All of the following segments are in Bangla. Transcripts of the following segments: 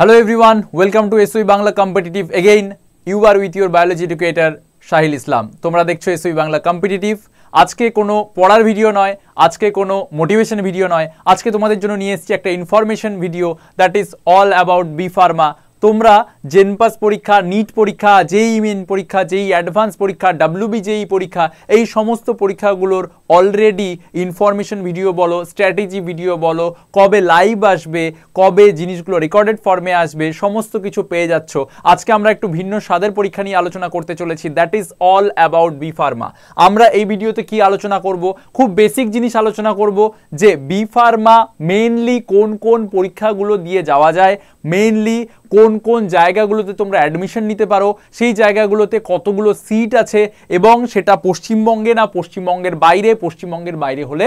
Hello everyone, welcome to SOE Bangla Competitive again. You are with your biology educator Shahil Islam. তোমরা দেখছো SOE Bangla Competitive। আজকে কোনো পড়ার ভিডিও নয়, আজকে কোনো মোটিভেশন ভিডিও নয়, আজকে তোমাদের জন্য নিয়ে এসেছি একটা information video that is all about B pharma. তোমরা জেনপাস পরীক্ষা, নিট পরীক্ষা, জেইই মেন পরীক্ষা, জেইই অ্যাডভান্স পরীক্ষা, WBJEE পরীক্ষা, এই সমস্ত পরীক্ষাগুলোর অলরেডি ইনফরমেশন ভিডিও বলো, স্ট্র্যাটেজি ভিডিও বলো, কবে লাইভ আসবে, কবে জিনিসগুলো রেকর্ডেড ফর্মে আসবে, সমস্ত কিছু পেয়ে যাচ্ছ। আজকে আমরা একটু ভিন্ন স্বাদের পরীক্ষা নিয়ে আলোচনা করতে চলেছি, that is all about B pharma. আমরা এই ভিডিওতে কি আলোচনা করব? খুব বেসিক জিনিস আলোচনা করব যে বি ফার্মা মেইনলি কোন কোন পরীক্ষাগুলো দিয়ে যাওয়া যায়, মেইনলি কোন কোন জায়গাগুলোতে তোমরা অ্যাডমিশন নিতে পারো, সেই জায়গাগুলোতে কতগুলো সিট আছে এবং সেটা পশ্চিমবঙ্গে না পশ্চিমবঙ্গের বাইরে, পশ্চিমবঙ্গের বাইরে হলে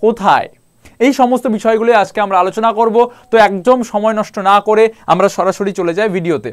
কোথায়, এই সমস্ত বিষয়গুলো আজকে আমরা আলোচনা করব। তো একদম সময় নষ্ট না করে আমরা সরাসরি চলে যাই ভিডিওতে।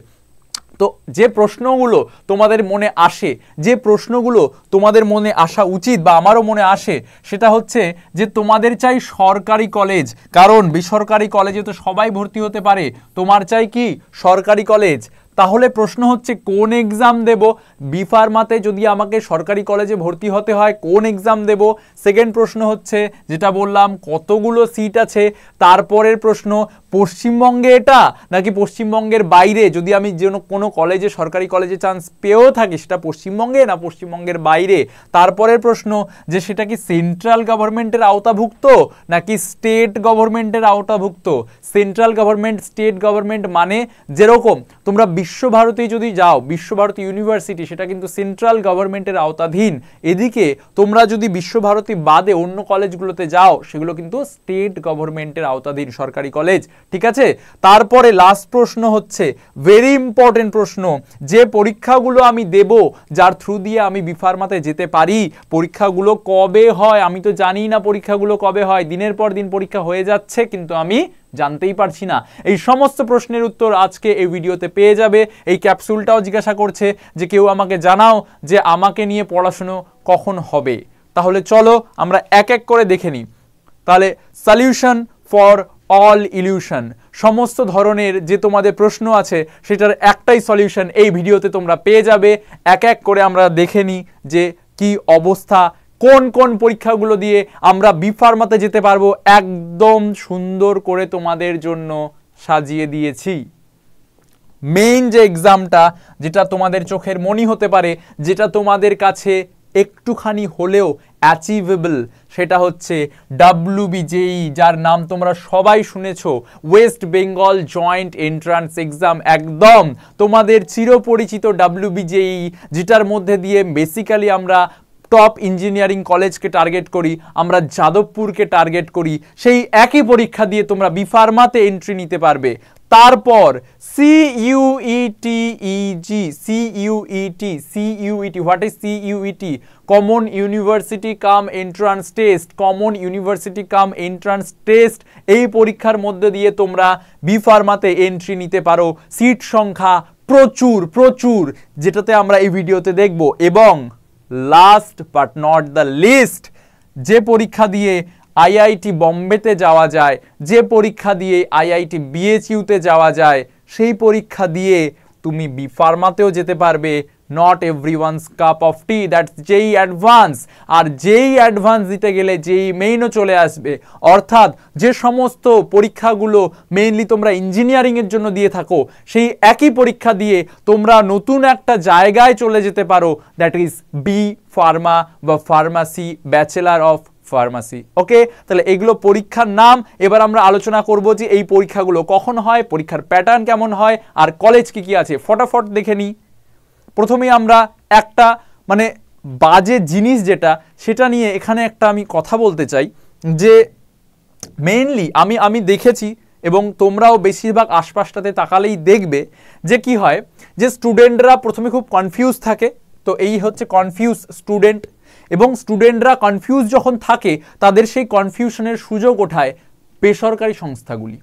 তো যে প্রশ্নগুলো তোমাদের মনে আসে, যে প্রশ্নগুলো তোমাদের মনে আসা উচিত বা আমারও মনে আসে, সেটা হচ্ছে যে তোমাদের চাই সরকারি কলেজ, কারণ বেসরকারি কলেজে তো সবাই ভর্তি হতে পারে, তোমার চাই কি সরকারি কলেজ। তাহলে প্রশ্ন হচ্ছে কোন এক্সাম দেব? বি ফার্মাতে যদি আমাকে সরকারি কলেজে ভর্তি হতে হয় কোন এক্সাম দেব? সেকেন্ড প্রশ্ন হচ্ছে যেটা বললাম কতগুলো সিট আছে। তারপরের প্রশ্ন পশ্চিমবঙ্গে এটা নাকি পশ্চিমবঙ্গের বাইরে, যদি আমি কোনো কলেজে সরকারি কলেজে চান্স পেয়েও থাকি সেটা পশ্চিমবঙ্গে না পশ্চিমবঙ্গের বাইরে। তারপরের প্রশ্ন যে সেটা কি সেন্ট্রাল গভর্নমেন্টের আওতাভুক্ত নাকি স্টেট গভর্নমেন্টের আওতাভুক্ত। সেন্ট্রাল গভর্নমেন্ট, স্টেট গভর্নমেন্ট মানে যেরকম তোমরা বিশ্বভারতী যদি যাও, বিশ্বভারতী ইউনিভার্সিটি সেটা কিন্তু সেন্ট্রাল গভর্নমেন্টের আওতাধীন। এদিকে তোমরা যদি বিশ্বভারতী বাদে অন্য কলেজগুলোতে যাও সেগুলো কিন্তু স্টেট গভর্নমেন্টের আওতাধীন সরকারি কলেজ, ঠিক আছে। তারপরে লাস্ট প্রশ্ন হচ্ছে ভেরি ইম্পর্টেন্ট প্রশ্ন, যে পরীক্ষাগুলো আমি দেব, যার থ্রু দিয়ে আমি বি ফার্মাতে যেতে পারি, পরীক্ষাগুলো কবে হয় আমি তো জানি না, পরীক্ষাগুলো কবে হয়, দিনের পর দিন পরীক্ষা হয়ে যাচ্ছে কিন্তু আমি জানতেই পারছি না। এই সমস্ত প্রশ্নের উত্তর আজকে এই ভিডিওতে পেয়ে যাবে। এই ক্যাপসুলটাও জিজ্ঞাসা করছে যে কেউ আমাকে জানাও যে আমাকে নিয়ে পড়াশুনো কখন হবে। তাহলে চলো আমরা এক এক করে দেখে নিই। তাহলে সলিউশন ফর অল ইলিউশন, সমস্ত ধরনের যে তোমাদের প্রশ্ন আছে সেটার একটাই সলিউশন এই ভিডিওতে তোমরা পেয়ে যাবে। এক এক করে আমরা দেখে নিই যে কি অবস্থা, কোন কোন পরীক্ষাগুলো দিয়ে আমরা বি ফার্মাতে যেতে পারবো, একদম সুন্দর করে তোমাদের জন্য সাজিয়ে দিয়েছি। মেইন যে এক্সামটা, যেটা তোমাদের চোখের মনি হতে পারে, যেটা তোমাদের কাছে একটুখানি হলেও অ্যাচিভেবল, সেটা হচ্ছে WBJEE, যার নাম তোমরা সবাই শুনেছো, West Bengal joint entrance exam. একদম তোমাদের চিরপরিচিত WBJEE, যেটার মধ্যে দিয়ে বেসিক্যালি আমরা টপ ইঞ্জিনিয়ারিং কলেজকে টার্গেট করি, আমরা যাদবপুরকে টার্গেট করি। সেই একই পরীক্ষা দিয়ে তোমরা বি ফার্মাতে এন্ট্রি নিতে পারবে। তারপর CUET, what is CUET? Common university come entrance test, common university come entrance test, এই পরীক্ষার মধ্যে দিয়ে তোমরা বি ফার্মাতে এন্ট্রি নিতে পারো। সিট সংখ্যা প্রচুর প্রচুর, যেটাতে আমরা এই ভিডিওতে দেখব। এবং last but not the least, যে পরীক্ষা দিয়ে IIT বম্বেতে যাওয়া যায়, যে পরীক্ষা দিয়ে IIT BHUতে যাওয়া যায়, সেই পরীক্ষা দিয়ে তুমি বি ফার্মাতেও যেতে পারবে। Not everyone's cup of tea, that's JEE advance. আর জেইই অ্যাডভান্স দিতে গেলে জেইই মেইনও চলে আসবে। অর্থাৎ যে সমস্ত পরীক্ষাগুলো মেইনলি তোমরা ইঞ্জিনিয়ারিংয়ের জন্য দিয়ে থাকো, সেই একই পরীক্ষা দিয়ে তোমরা নতুন একটা জায়গায় চলে যেতে পারো, দ্যাট ইজ বি ফার্মা বা ফার্মাসি, ব্যাচেলার অফ ফার্মাসি। ওকে, তাহলে এগুলো পরীক্ষার নাম। এবার আমরা আলোচনা করব যে এই পরীক্ষাগুলো কখন হয়, পরীক্ষার প্যাটার্ন কেমন হয়, আর কলেজ কি কি আছে ফটাফট দেখে নিই। প্রথমেই আমরা একটা মানে বাজে জিনিস যেটা, সেটা নিয়ে এখানে একটা আমি কথা বলতে চাই যে মেইনলি আমি দেখেছি এবং তোমরাও বেশিরভাগ আশপাশটাতে তাকালেই দেখবে যে কি হয়, যে স্টুডেন্টরা প্রথমে খুব কনফিউজ থাকে। তো এই হচ্ছে কনফিউজ স্টুডেন্ট, এবং স্টুডেন্টরা কনফিউজ যখন থাকে তাদের সেই কনফিউশনের সুযোগ ওঠায় বেসরকারি সংস্থাগুলি।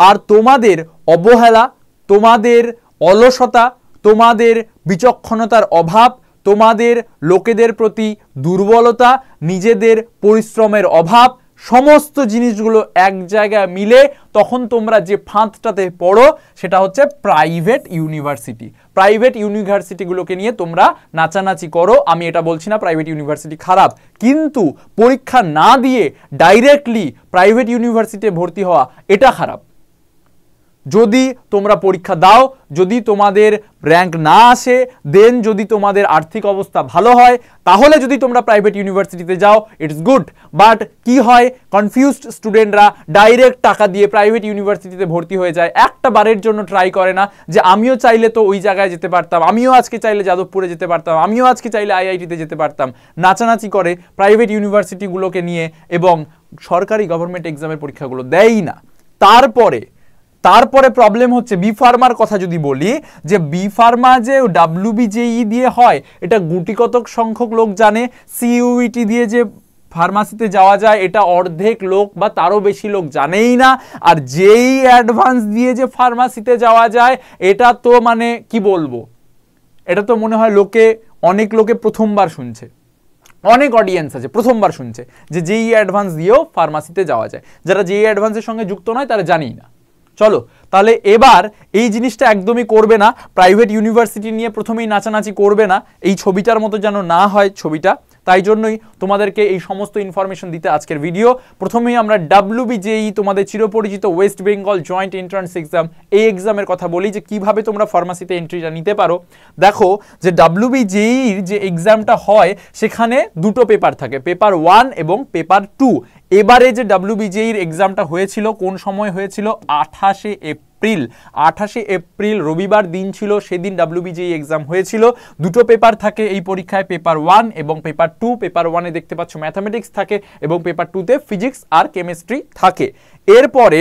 আর তোমাদের অবহেলা, তোমাদের অলসতা, তোমাদের বিচক্ষণতার অভাব, তোমাদের লোকেদের প্রতি দুর্বলতা, নিজেদের পরিশ্রমের অভাব, সমস্ত জিনিসগুলো এক জায়গায় মিলে তখন তোমরা যে ফাঁদটাতে পড়ো সেটা হচ্ছে প্রাইভেট ইউনিভার্সিটি। প্রাইভেট ইউনিভার্সিটিগুলোকে নিয়ে তোমরা নাচানাচি করো। আমি এটা বলছি না প্রাইভেট ইউনিভার্সিটি খারাপ, কিন্তু পরীক্ষা না দিয়ে ডাইরেক্টলি প্রাইভেট ইউনিভার্সিটিতে ভর্তি হওয়া এটা খারাপ। যদি তোমরা পরীক্ষা দাও, যদি তোমাদের র্যাঙ্ক না আসে, দেন যদি তোমাদের আর্থিক অবস্থা ভালো হয়, তাহলে যদি তোমরা প্রাইভেট ইউনিভার্সিটিতে যাও ইটস গুড। বাট কি হয়, কনফিউজড স্টুডেন্টরা ডাইরেক্ট টাকা দিয়ে প্রাইভেট ইউনিভার্সিটিতে ভর্তি হয়ে যায়, একটা বারের জন্য ট্রাই করে না যে আমিও চাইলে তো ওই জায়গায় যেতে পারতাম, আমিও আজকে চাইলে যাদবপুরে যেতে পারতাম, আমিও আজকে চাইলে আইআইটিতে যেতে পারতাম। নাচানাচি করে প্রাইভেট ইউনিভার্সিটিগুলোকে নিয়ে এবং সরকারি গভর্নমেন্ট এক্সামের পরীক্ষাগুলো দেয়ই না। তারপরে প্রবলেম হচ্ছে বি ফার্মার কথা যদি বলি, যে বি ফার্মা যে WBJE দিয়ে হয় এটা গুটি কতক সংখ্যক লোক জানে। CUET দিয়ে যে ফার্মাসিতে যাওয়া যায় এটা অর্ধেক লোক বা তারও বেশি লোক জানেই না। আর JEE অ্যাডভান্স দিয়ে যে ফার্মাসিতে যাওয়া যায় এটা তো মানে কি বলবো, এটা তো মনে হয় অনেক লোকে প্রথমবার শুনছে, অনেক অডিয়েন্স আছে প্রথমবার শুনছে যে JEE অ্যাডভান্স দিয়েও ফার্মাসিতে যাওয়া যায়। যারা JEE অ্যাডভান্সের সঙ্গে যুক্ত নয় তারা জানেই না। চলো তাহলে এবার এই জিনিসটা একদমই করবে না, প্রাইভেট ইউনিভার্সিটি নিয়ে প্রথমেই নাচানাচি করবে না, এই ছবিটার মতো যেন না হয় ছবিটা। তাই জন্যই তোমাদেরকে এই সমস্ত ইনফরমেশন দিতে আজকের ভিডিও। প্রথমেই আমরা WBJE তোমাদের চিরপরিচিত West Bengal joint entrance exam, এই এক্সামের কথা বলি যে কিভাবে তোমরা ফার্মাসিতে এন্ট্রিটা নিতে পারো। দেখো যে WBJEর যে এক্সামটা হয় সেখানে দুটো পেপার থাকে, পেপার 1 এবং পেপার 2। এবারে যে WBJEর এক্সামটা হয়েছিল কোন সময় হয়েছিল, 28শে এপ্রিল রবিবার দিন ছিল, সেদিন WBJE এক্সাম হয়েছিল। দুটো পেপার থাকে এই পরীক্ষায়, পেপার 1 এবং পেপার 2। পেপার 1-এ দেখতে পাচ্ছ ম্যাথামেটিক্স থাকে এবং পেপার 2-তে ফিজিক্স আর কেমিস্ট্রি থাকে। এরপরে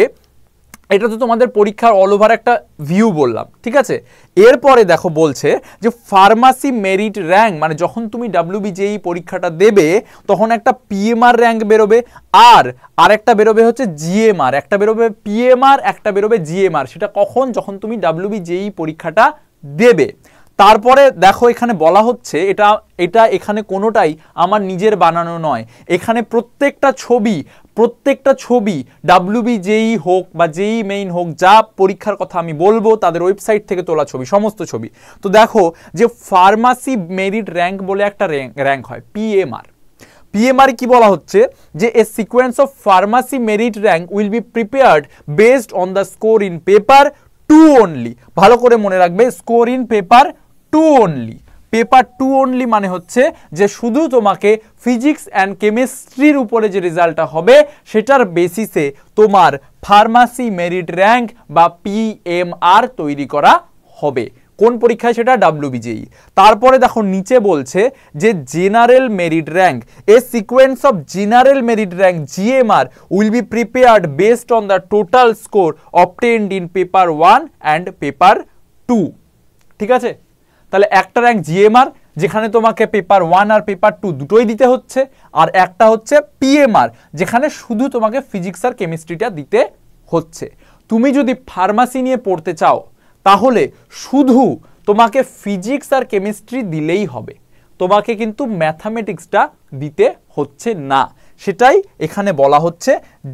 এটা তো তোমাদের পরীক্ষার অল ওভার একটা ভিউ বললাম, ঠিক আছে। এরপরে দেখো বলছে যে ফার্মাসি মেরিট র্যাঙ্ক, মানে যখন তুমি WBJE পরীক্ষাটা দেবে তখন একটা PMR র্যাঙ্ক বেরোবে, আর একটা বেরোবে হচ্ছে GMR, একটা বেরোবে PMR, একটা বেরোবে GMR। সেটা কখন, যখন তুমি WBJE পরীক্ষাটা দেবে। তারপরে দেখো এখানে বলা হচ্ছে, এটা এখানে কোনোটাই আমার নিজের বানানো নয়, এখানে প্রত্যেকটা ছবি WBJE হোক বা JEE মেইন হোক, যা পরীক্ষার কথা আমি বলবো তাদের ওয়েবসাইট থেকে তোলা ছবি, সমস্ত ছবি। তো দেখো যে ফার্মাসি মেরিট র্যাঙ্ক বলে একটা র্যাঙ্ক হয় PMR কি বলা হচ্ছে, যে a sequence of pharmacy merit rank will be prepared based on the score in paper 2 only. ভালো করে মনে রাখবে, score in paper 2 only. Paper 2 only মানে হচ্ছে যে শুধু তোমাকে ফিজিক্স অ্যান্ড কেমিস্ট্রির উপরে যে রেজাল্টটা হবে সেটার বেসিসে তোমার ফার্মাসি মেরিট র্যাঙ্ক বা PMR তৈরি করা হবে। কোন পরীক্ষায়, সেটা WBJE। তারপরে দেখো নিচে বলছে যে general merit rank, A sequence of general merit rank GMR will be prepared based on the total score obtained in paper 1 and paper 2। ঠিক আছে, তাহলে একটা র্যাঙ্ক GMR যেখানে তোমাকে পেপার 1 আর পেপার 2 দুটোই দিতে হচ্ছে, আর একটা হচ্ছে PMR যেখানে শুধু তোমাকে ফিজিক্স আর কেমিস্ট্রিটা দিতে হচ্ছে। তুমি যদি ফার্মাসি নিয়ে পড়তে চাও তাহলে শুধু তোমাকে ফিজিক্স আর কেমিস্ট্রি দিলেই হবে, তোমাকে কিন্তু ম্যাথামেটিক্সটা দিতে হচ্ছে না। সেটাই এখানে বলা হচ্ছে,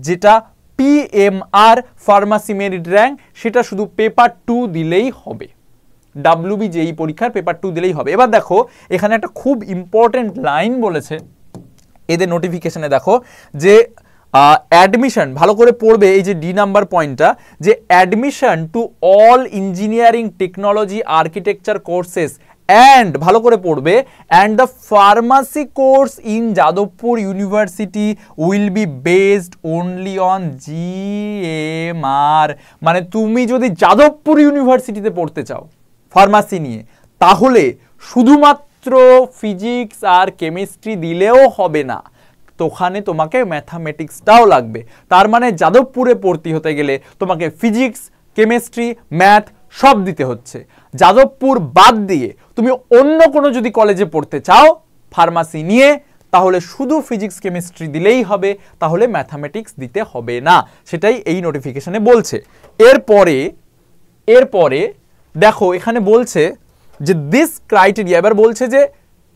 যেটা PMR ফার্মাসি মেরিট র্যাঙ্ক সেটা শুধু পেপার 2 দিলেই হবে, WBJE পরীক্ষার পেপার 2 দিলেই হবে। এবার দেখো এখানে একটা খুব ইম্পর্টেন্ট লাইন বলেছে এদের নোটিফিকেশনে, দেখো যে অ্যাডমিশন, ভালো করে পড়বে এই যে ডি নাম্বার পয়েন্টটা, যে admission to all engineering technology architecture courses and, ভালো করে পড়বে, and the pharmacy course in Jadavpur university will be based only on GMR। মানে তুমি যদি যাদবপুর ইউনিভার্সিটিতে পড়তে চাও ফার্মাসি নিয়ে তাহলে শুধুমাত্র ফিজিক্স আর কেমিস্ট্রি দিলেও হবে না, তো ওখানে তোমাকে ম্যাথামেটিক্সটাও লাগবে। তার মানে যাদবপুরে ভর্তি হতে গেলে তোমাকে ফিজিক্স, কেমিস্ট্রি, ম্যাথ সব দিতে হচ্ছে। যাদবপুর বাদ দিয়ে তুমি অন্য কোনো যদি কলেজে পড়তে চাও ফার্মাসি নিয়ে তাহলে শুধু ফিজিক্স কেমিস্ট্রি দিলেই হবে, তাহলে ম্যাথামেটিক্স দিতে হবে না, সেটাই এই নোটিফিকেশনে বলছে। এরপরে দেখো এখানে বলছে যে দিস ক্রাইটেরিয়া, এবার বলছে যে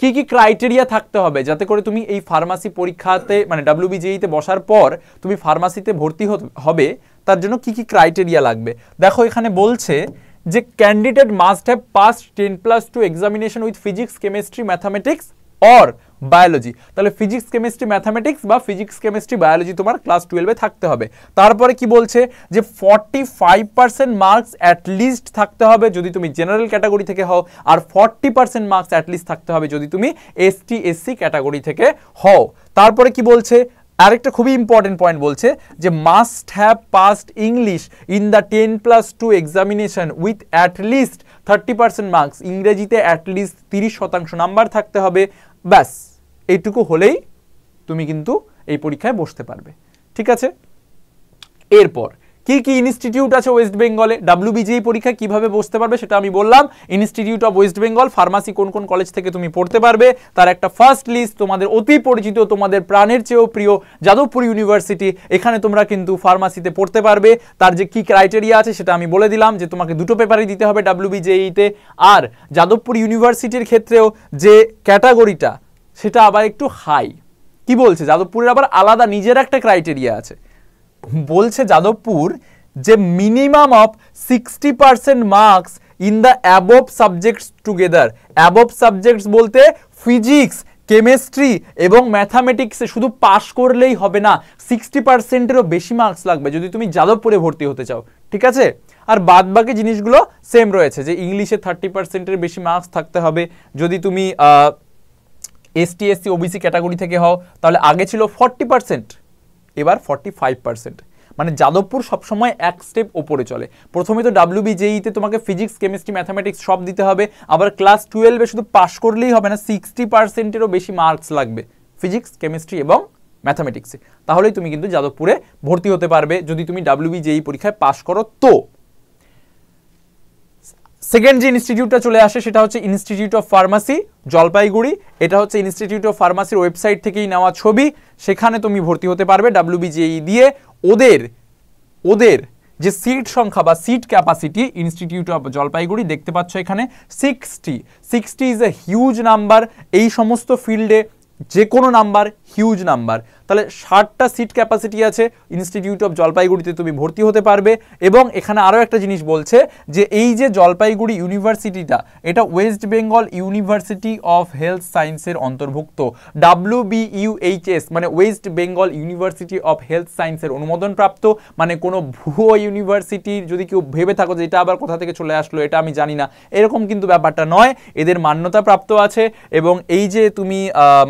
কি কি ক্রাইটেরিয়া থাকতে হবে যাতে করে তুমি এই ফার্মাসি পরীক্ষাতে মানে WBJEতে বসার পর তুমি ফার্মাসিতে ভর্তি হবে, তার জন্য কি কি ক্রাইটেরিয়া লাগবে। দেখো এখানে বলছে যে candidate must have pass 10+2 examination with physics, chemistry, mathematics or biology. তাহলে ফিজিক্স, কেমিস্ট্রি, ম্যাথামেটিক্স বা ফিজিক্স, কেমিস্ট্রি, বায়োলজি তোমার ক্লাস 12-এ থাকতে হবে। তারপরে কি বলছে যে 45% মার্কস অ্যাটলিস্ট থাকতে হবে যদি তুমি জেনারেল ক্যাটাগরি থেকে হও, আর 40% মার্কস অ্যাটলিস্ট থাকতে হবে যদি তুমি ST/SC ক্যাটাগরি থেকে হও। তারপরে কি বলছে, আরেকটা খুবই ইম্পর্টেন্ট পয়েন্ট বলছে যে must have passed English in the 10+2 examination with at least 30% marks. ইংরেজিতে অ্যাটলিস্ট 30% নাম্বার থাকতে হবে। ব্যাস এইটুকু হলেই তুমি কিন্তু এই পরীক্ষায় বসতে পারবে। ঠিক আছে, এরপর কি কি ইনস্টিটিউট আছে ওয়েস্ট বেঙ্গলে, WBJE পরীক্ষায় কিভাবে বসতে পারবে সেটা আমি বললাম। Institute of West Bengal, pharmacy কোন কোন কলেজ থেকে তুমি পড়তে পারবে তার একটা ফার্স্ট লিস্ট, তোমাদের অতি পরিচিত, তোমাদের প্রাণের চেয়েও প্রিয় যাদবপুর ইউনিভার্সিটি, এখানে তোমরা কিন্তু ফার্মাসিতে পড়তে পারবে। তার যে কি ক্রাইটেরিয়া আছে সেটা আমি বলে দিলাম, যে তোমাকে দুটো পেপারই দিতে হবে WBJE-তে। আর যাদবপুর ইউনিভার্সিটির ক্ষেত্রেও যে ক্যাটাগরিটা সেটা আবার একটু হাই। কি বলছে, যাদবপুরের আবার আলাদা নিজের একটা ক্রাইটেরিয়া আছে। বলছে যাদবপুর যে minimum of 60% marks in the above subjects together. Above subjects বলতে ফিজিক্স, কেমিস্ট্রি এবং ম্যাথামেটিক্সে শুধু পাশ করলেই হবে না, 60%-এরও বেশি মার্কস লাগবে যদি তুমি যাদবপুরে ভর্তি হতে চাও। ঠিক আছে, আর বাদ বাকি জিনিসগুলো সেম রয়েছে, যে ইংলিশে 30%-এর বেশি মার্কস থাকতে হবে যদি তুমি ST/SC OBC ক্যাটাগরি থেকে হও, তাহলে আগে ছিল 40%, এবার 45%। মানে যাদবপুর সবসময় এক স্টেপ ওপরে চলে। প্রথমে তো WBJE-তে তোমাকে ফিজিক্স, কেমিস্ট্রি, ম্যাথামেটিক্স সব দিতে হবে, আবার ক্লাস 12-এ শুধু পাশ করলেই হবে না, 60%-এরও বেশি মার্কস লাগবে ফিজিক্স, কেমিস্ট্রি এবং ম্যাথামেটিক্সে। তাহলেই তুমি কিন্তু যাদবপুরে ভর্তি হতে পারবে যদি তুমি WBJE পরীক্ষায় পাশ করো। তো সেকেন্ড যে ইনস্টিটিউটটা চলে আসে সেটা হচ্ছে ইনস্টিটিউট অফ ফার্মাসি জলপাইগুড়ি। এটা হচ্ছে ইনস্টিটিউট অফ ফার্মাসির ওয়েবসাইট থেকেই নেওয়া ছবি। সেখানে তুমি ভর্তি হতে পারবে WBJE দিয়ে। ওদের যে সিট সংখ্যা বা seat capacity institute of Jalpaiguri দেখতে পাচ্ছ এখানে 60 ইজ এ হিউজ নাম্বার। এই সমস্ত ফিল্ডে যে কোনো নাম্বার হিউজ নাম্বার। তাহলে 60টা সিট ক্যাপাসিটি আছে ইনস্টিটিউট অফ জলপাইগুড়িতে, তুমি ভর্তি হতে পারবে। এবং এখানে আরও একটা জিনিস বলছে যে এই যে জলপাইগুড়ি ইউনিভার্সিটিটা, এটা West Bengal university of health সায়েন্সের অন্তর্ভুক্ত। WBUHS মানে West Bengal university of health সায়েন্সের অনুমোদনপ্রাপ্ত। মানে কোনো ভুয়ো ইউনিভার্সিটির যদি কেউ ভেবে থাকো যে এটা আবার কোথা থেকে চলে আসলো এটা আমি জানি না, এরকম কিন্তু ব্যাপারটা নয়, এদের মান্যতা প্রাপ্ত আছে। এবং এই যে তুমি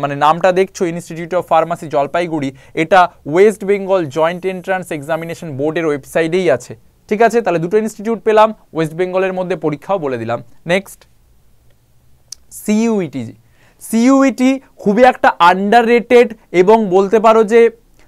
মানে নামটা দেখছো ইনস্টিটিউট অফ ফার্মাসি জলপাইগুড়ি, এটা West Bengal joint entrance examination বোর্ডের ওয়েবসাইটেই আছে। ঠিক আছে, তাহলে দুটো ইনস্টিটিউট পেলাম, ওয়েস্ট বেঙ্গলের মধ্যে পরীক্ষাও বলে দিলাম। নেক্সট CUET খুবই একটা আন্ডাররেটেড এবং বলতে পারো যে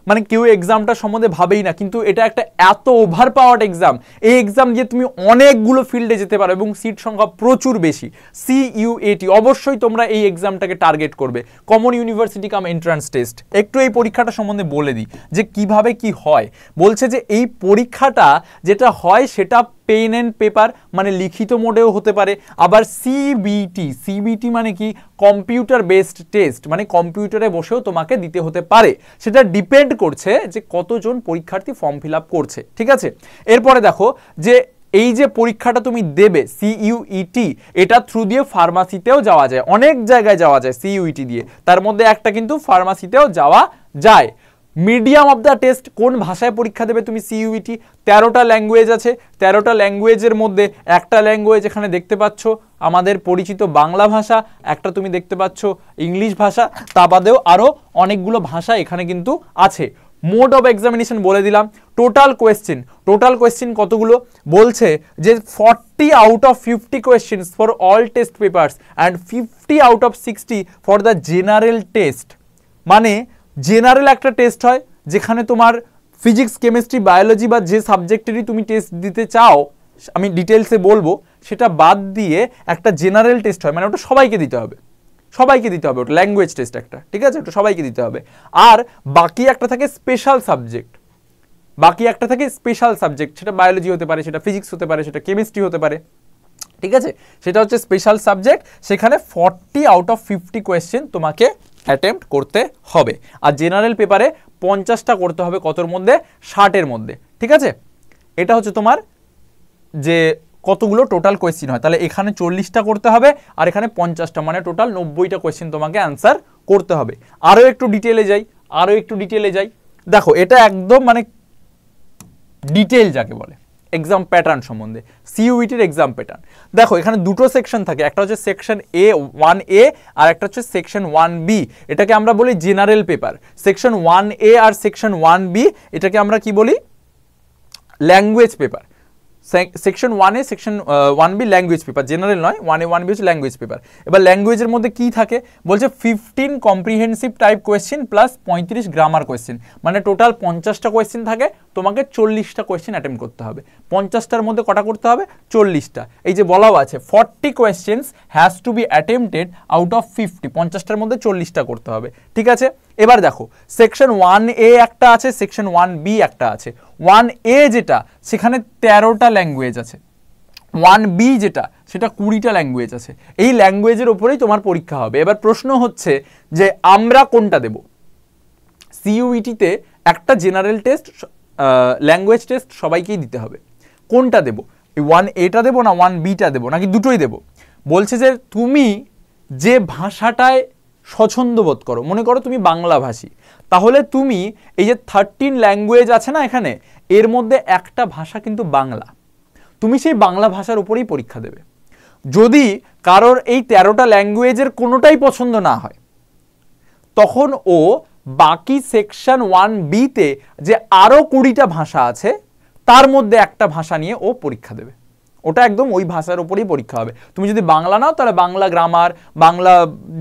মানে কেউ এক্সামটা সম্বন্ধে ভাবেই না, কিন্তু এটা একটা এত ওভার পাওয়ার্ড এক্সাম। এই এক্সাম দিয়ে তুমি অনেকগুলো ফিল্ডে যেতে পারো এবং সিট সংখ্যা প্রচুর বেশি। CUET অবশ্যই তোমরা এই এক্সামটাকে টার্গেট করবে, কমন ইউনিভার্সিটি কাম এন্ট্রান্স টেস্ট। একটু এই পরীক্ষাটা সম্বন্ধে বলে দিই যে কিভাবে কি হয়। বলছে যে এই পরীক্ষাটা যেটা হয় সেটা পেন অ্যান্ড পেপার মানে লিখিত মোডেও হতে পারে। আবার CBT মানে কি, কম্পিউটার বেসড টেস্ট, মানে কম্পিউটারে বসেও তোমাকে দিতে হতে পারে। সেটা ডিপেন্ড করছে যে কতজন পরীক্ষার্থী ফর্ম ফিল আপ করছে। ঠিক আছে, এরপরে দেখো যে এই যে পরীক্ষাটা তুমি দেবে CUET, এটা থ্রু দিয়ে ফার্মাসিতেও যাওয়া যায়, অনেক জায়গায় যাওয়া যায় CUET দিয়ে, তার মধ্যে একটা কিন্তু ফার্মাসিতেও যাওয়া যায়। মিডিয়াম অফ দ্য টেস্ট, কোন ভাষায় পরীক্ষা দেবে তুমি CUET, 13টা ল্যাঙ্গুয়েজ আছে। 13টা ল্যাঙ্গুয়েজের মধ্যে একটা ল্যাঙ্গুয়েজ এখানে দেখতে পাচ্ছ আমাদের পরিচিত বাংলা ভাষা, একটা তুমি দেখতে পাচ্ছ ইংলিশ ভাষা, তা বাদেও আরও অনেকগুলো ভাষা এখানে কিন্তু আছে। মোড অফ এক্সামিনেশন বলে দিলাম। টোটাল কোয়েশ্চেন কতগুলো বলছে যে 40 out of 50 questions for all test papers and 50 out of 60 for the general test. মানে জেনারেল একটা টেস্ট হয় যেখানে তোমার ফিজিক্স, কেমিস্ট্রি, বায়োলজি বা যে সাবজেক্টেরই তুমি টেস্ট দিতে চাও, আমি ডিটেলসে বলবো, সেটা বাদ দিয়ে একটা জেনারেল টেস্ট হয়, মানে ওটা সবাইকে দিতে হবে, ওটা ল্যাঙ্গুয়েজ টেস্ট একটা। ঠিক আছে, ওটা সবাইকে দিতে হবে। আর বাকি একটা থাকে স্পেশাল সাবজেক্ট, সেটা বায়োলজি হতে পারে, সেটা ফিজিক্স হতে পারে, সেটা কেমিস্ট্রি হতে পারে। ঠিক আছে, সেটা হচ্ছে স্পেশাল সাবজেক্ট, সেখানে 40 আউট অফ 50 কোয়েশ্চেন তোমাকে অ্যাটেম্প্ট করতে হবে। আর জেনারেল পেপারে 50টা করতে হবে কতর মধ্যে, 60-এর মধ্যে। ঠিক আছে, এটা হচ্ছে তোমার যে কতগুলো টোটাল কোয়েশ্চেন হয়, তাহলে এখানে 40টা করতে হবে আর এখানে 50টা, মানে টোটাল 90টা কোয়েশ্চেন তোমাকে অ্যান্সার করতে হবে। আরও একটু ডিটেলে যাই, দেখো এটা একদম মানে ডিটেল যাকে বলে এক্সাম প্যাটার্ন সম্বন্ধে, সিইউইটির এক্সাম প্যাটার্ন। দেখো এখানে দুটো সেকশন থাকে, একটা হচ্ছে সেকশন A1A আর একটা হচ্ছে সেকশন 1B। এটাকে আমরা বলি জেনারেল পেপার। সেকশন 1A আর সেকশন 1B এটাকে আমরা কি বলি, language paper. Section 1A section 1B language paper, general নয়। 1A 1B হচ্ছে ল্যাঙ্গুয়েজ পেপার। এবার ল্যাঙ্গুয়েজের মধ্যে কি থাকে বলছে 15 comprehensive type question plus 35 grammar question, মানে টোটাল 50টা কোয়েশ্চেন থাকে, তোমাকে 40টা কোয়েশ্চেন অ্যাটেম্প্ট করতে হবে। 50টার মধ্যে কটা করতে হবে, 40টা। এই যে বলাও আছে 40 questions has to B attempted out of 50, 50টার মধ্যে 40টা করতে হবে। ঠিক আছে, এবার দেখো সেকশন 1A একটা আছে, সেকশন 1B একটা আছে। 1A যেটা সেখানে 13টা ল্যাঙ্গুয়েজ আছে, 1B যেটা সেটা 20টা ল্যাঙ্গুয়েজ আছে। এই ল্যাঙ্গুয়েজের ওপরেই তোমার পরীক্ষা হবে। এবার প্রশ্ন হচ্ছে যে আমরা কোনটা দেব, সিইউইটিতে একটা জেনারেল টেস্ট, ল্যাঙ্গুয়েজ টেস্ট সবাইকেই দিতে হবে, কোনটা দেব, 1Aটা দেবো না 1Bটা দেবো নাকি দুটোই দেবো? বলছে যে তুমি যে ভাষাটায় স্বচ্ছন্দ বোধ করো, মনে করো তুমি বাংলা ভাষী, তাহলে তুমি এই যে 13 ল্যাঙ্গুয়েজ আছে না এখানে, এর মধ্যে একটা ভাষা কিন্তু বাংলা, তুমি সেই বাংলা ভাষার উপরেই পরীক্ষা দেবে। যদি কারোর এই 13টা ল্যাঙ্গুয়েজের কোনোটাই পছন্দ না হয়, তখন ও বাকি সেকশন 1Bতে যে আরও 20টা ভাষা আছে তার মধ্যে একটা ভাষা নিয়ে ও পরীক্ষা দেবে। ওটা একদম ওই ভাষার উপরেই পরীক্ষা হবে। তুমি যদি বাংলা নাও তাহলে বাংলা গ্রামার, বাংলা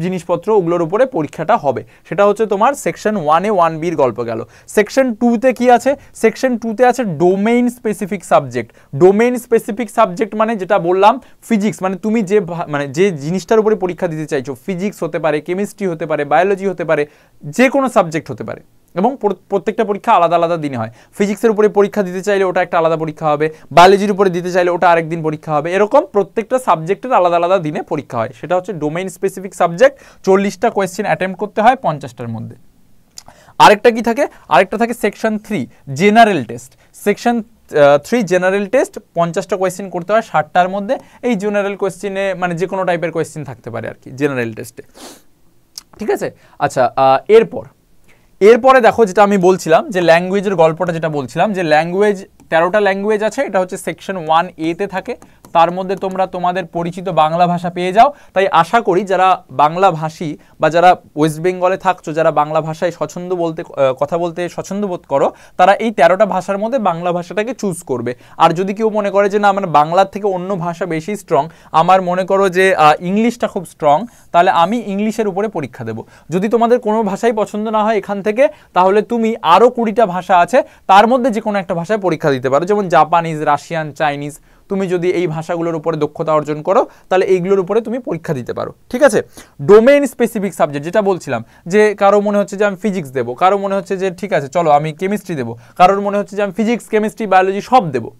জিনিসপত্র ওগুলোর উপরে পরীক্ষাটা হবে। সেটা হচ্ছে তোমার সেকশন 1A 1Bর গল্প গেল। সেকশন 2তে কি আছে, সেকশন 2তে আছে domain specific subject. Domain specific subject মানে যেটা বললাম ফিজিক্স, মানে তুমি যে জিনিসটার উপরে পরীক্ষা দিতে চাইছো, ফিজিক্স হতে পারে, কেমিস্ট্রি হতে পারে, বায়োলজি হতে পারে, যে কোনো সাবজেক্ট হতে পারে, এবং প্রত্যেকটা পরীক্ষা আলাদা আলাদা দিনে হয়। ফিজিক্সের উপরে পরীক্ষা দিতে চাইলে ওটা একটা আলাদা পরীক্ষা হবে, বায়োলজির উপরে দিতে চাইলে ওটা আরেকদিন পরীক্ষা হবে, এরকম প্রত্যেকটা সাবজেক্টের আলাদা আলাদা দিনে পরীক্ষা হয়। সেটা হচ্ছে ডোমেইন স্পেসিফিক সাবজেক্ট। 40টা কোয়েশ্চেন অ্যাটেম্প্ট করতে হয় 50টার মধ্যে। আরেকটা কি থাকে, আরেকটা থাকে section 3 general test. Section 3 general test 50টা কোয়েশ্চেন করতে হয় 60টার মধ্যে। এই জেনারেল কোয়েশ্চেনে মানে যে কোনো টাইপের কোয়েশ্চেন থাকতে পারে আর কি জেনারেল টেস্টে। ঠিক আছে, আচ্ছা এরপরে দেখো যেটা আমি বলছিলাম যে ল্যাঙ্গুয়েজের গল্পটা, যেটা বলছিলাম যে ল্যাঙ্গুয়েজ 13টা ল্যাঙ্গুয়েজ আছে, এটা হচ্ছে সেকশন 1A-তে থাকে। তার মধ্যে তোমরা তোমাদের পরিচিত বাংলা ভাষা পেয়ে যাও। তাই আশা করি যারা বাংলা ভাষী বা যারা ওয়েস্ট বেঙ্গলে থাকছো, যারা বাংলা ভাষায় কথা বলতে স্বচ্ছন্দ বোধ করো, তারা এই 13টা ভাষার মধ্যে বাংলা ভাষাটাকে চুজ করবে। আর যদি কেউ মনে করে যে না আমার বাংলার থেকে অন্য ভাষা বেশি স্ট্রং, আমার মনে করো যে ইংলিশটা খুব স্ট্রং, তাহলে আমি ইংলিশের উপরে পরীক্ষা দেব। যদি তোমাদের কোনো ভাষাই পছন্দ না হয় এখান থেকে, তাহলে তুমি আরও 20টা ভাষা আছে তার মধ্যে যে কোনো একটা ভাষায় পরীক্ষা দিতে পারো, যেমন জাপানিজ, রাশিয়ান, চাইনিজ। তুমি যদি এই ভাষাগুলোর উপরে দক্ষতা অর্জন করো তাহলে এইগুলোর উপরে তুমি পরীক্ষা দিতে পারো। ঠিক আছে, ডোমেইন স্পেসিফিক সাবজেক্ট যেটা বলছিলাম, যে কারো মনে হচ্ছে যে আমি ফিজিক্স দেবো, কারো মনে হচ্ছে যে ঠিক আছে চলো আমি কেমিস্ট্রি দেবো, কারোর মনে হচ্ছে যে আমি ফিজিক্স, কেমিস্ট্রি, বায়োলজি সব দেবো।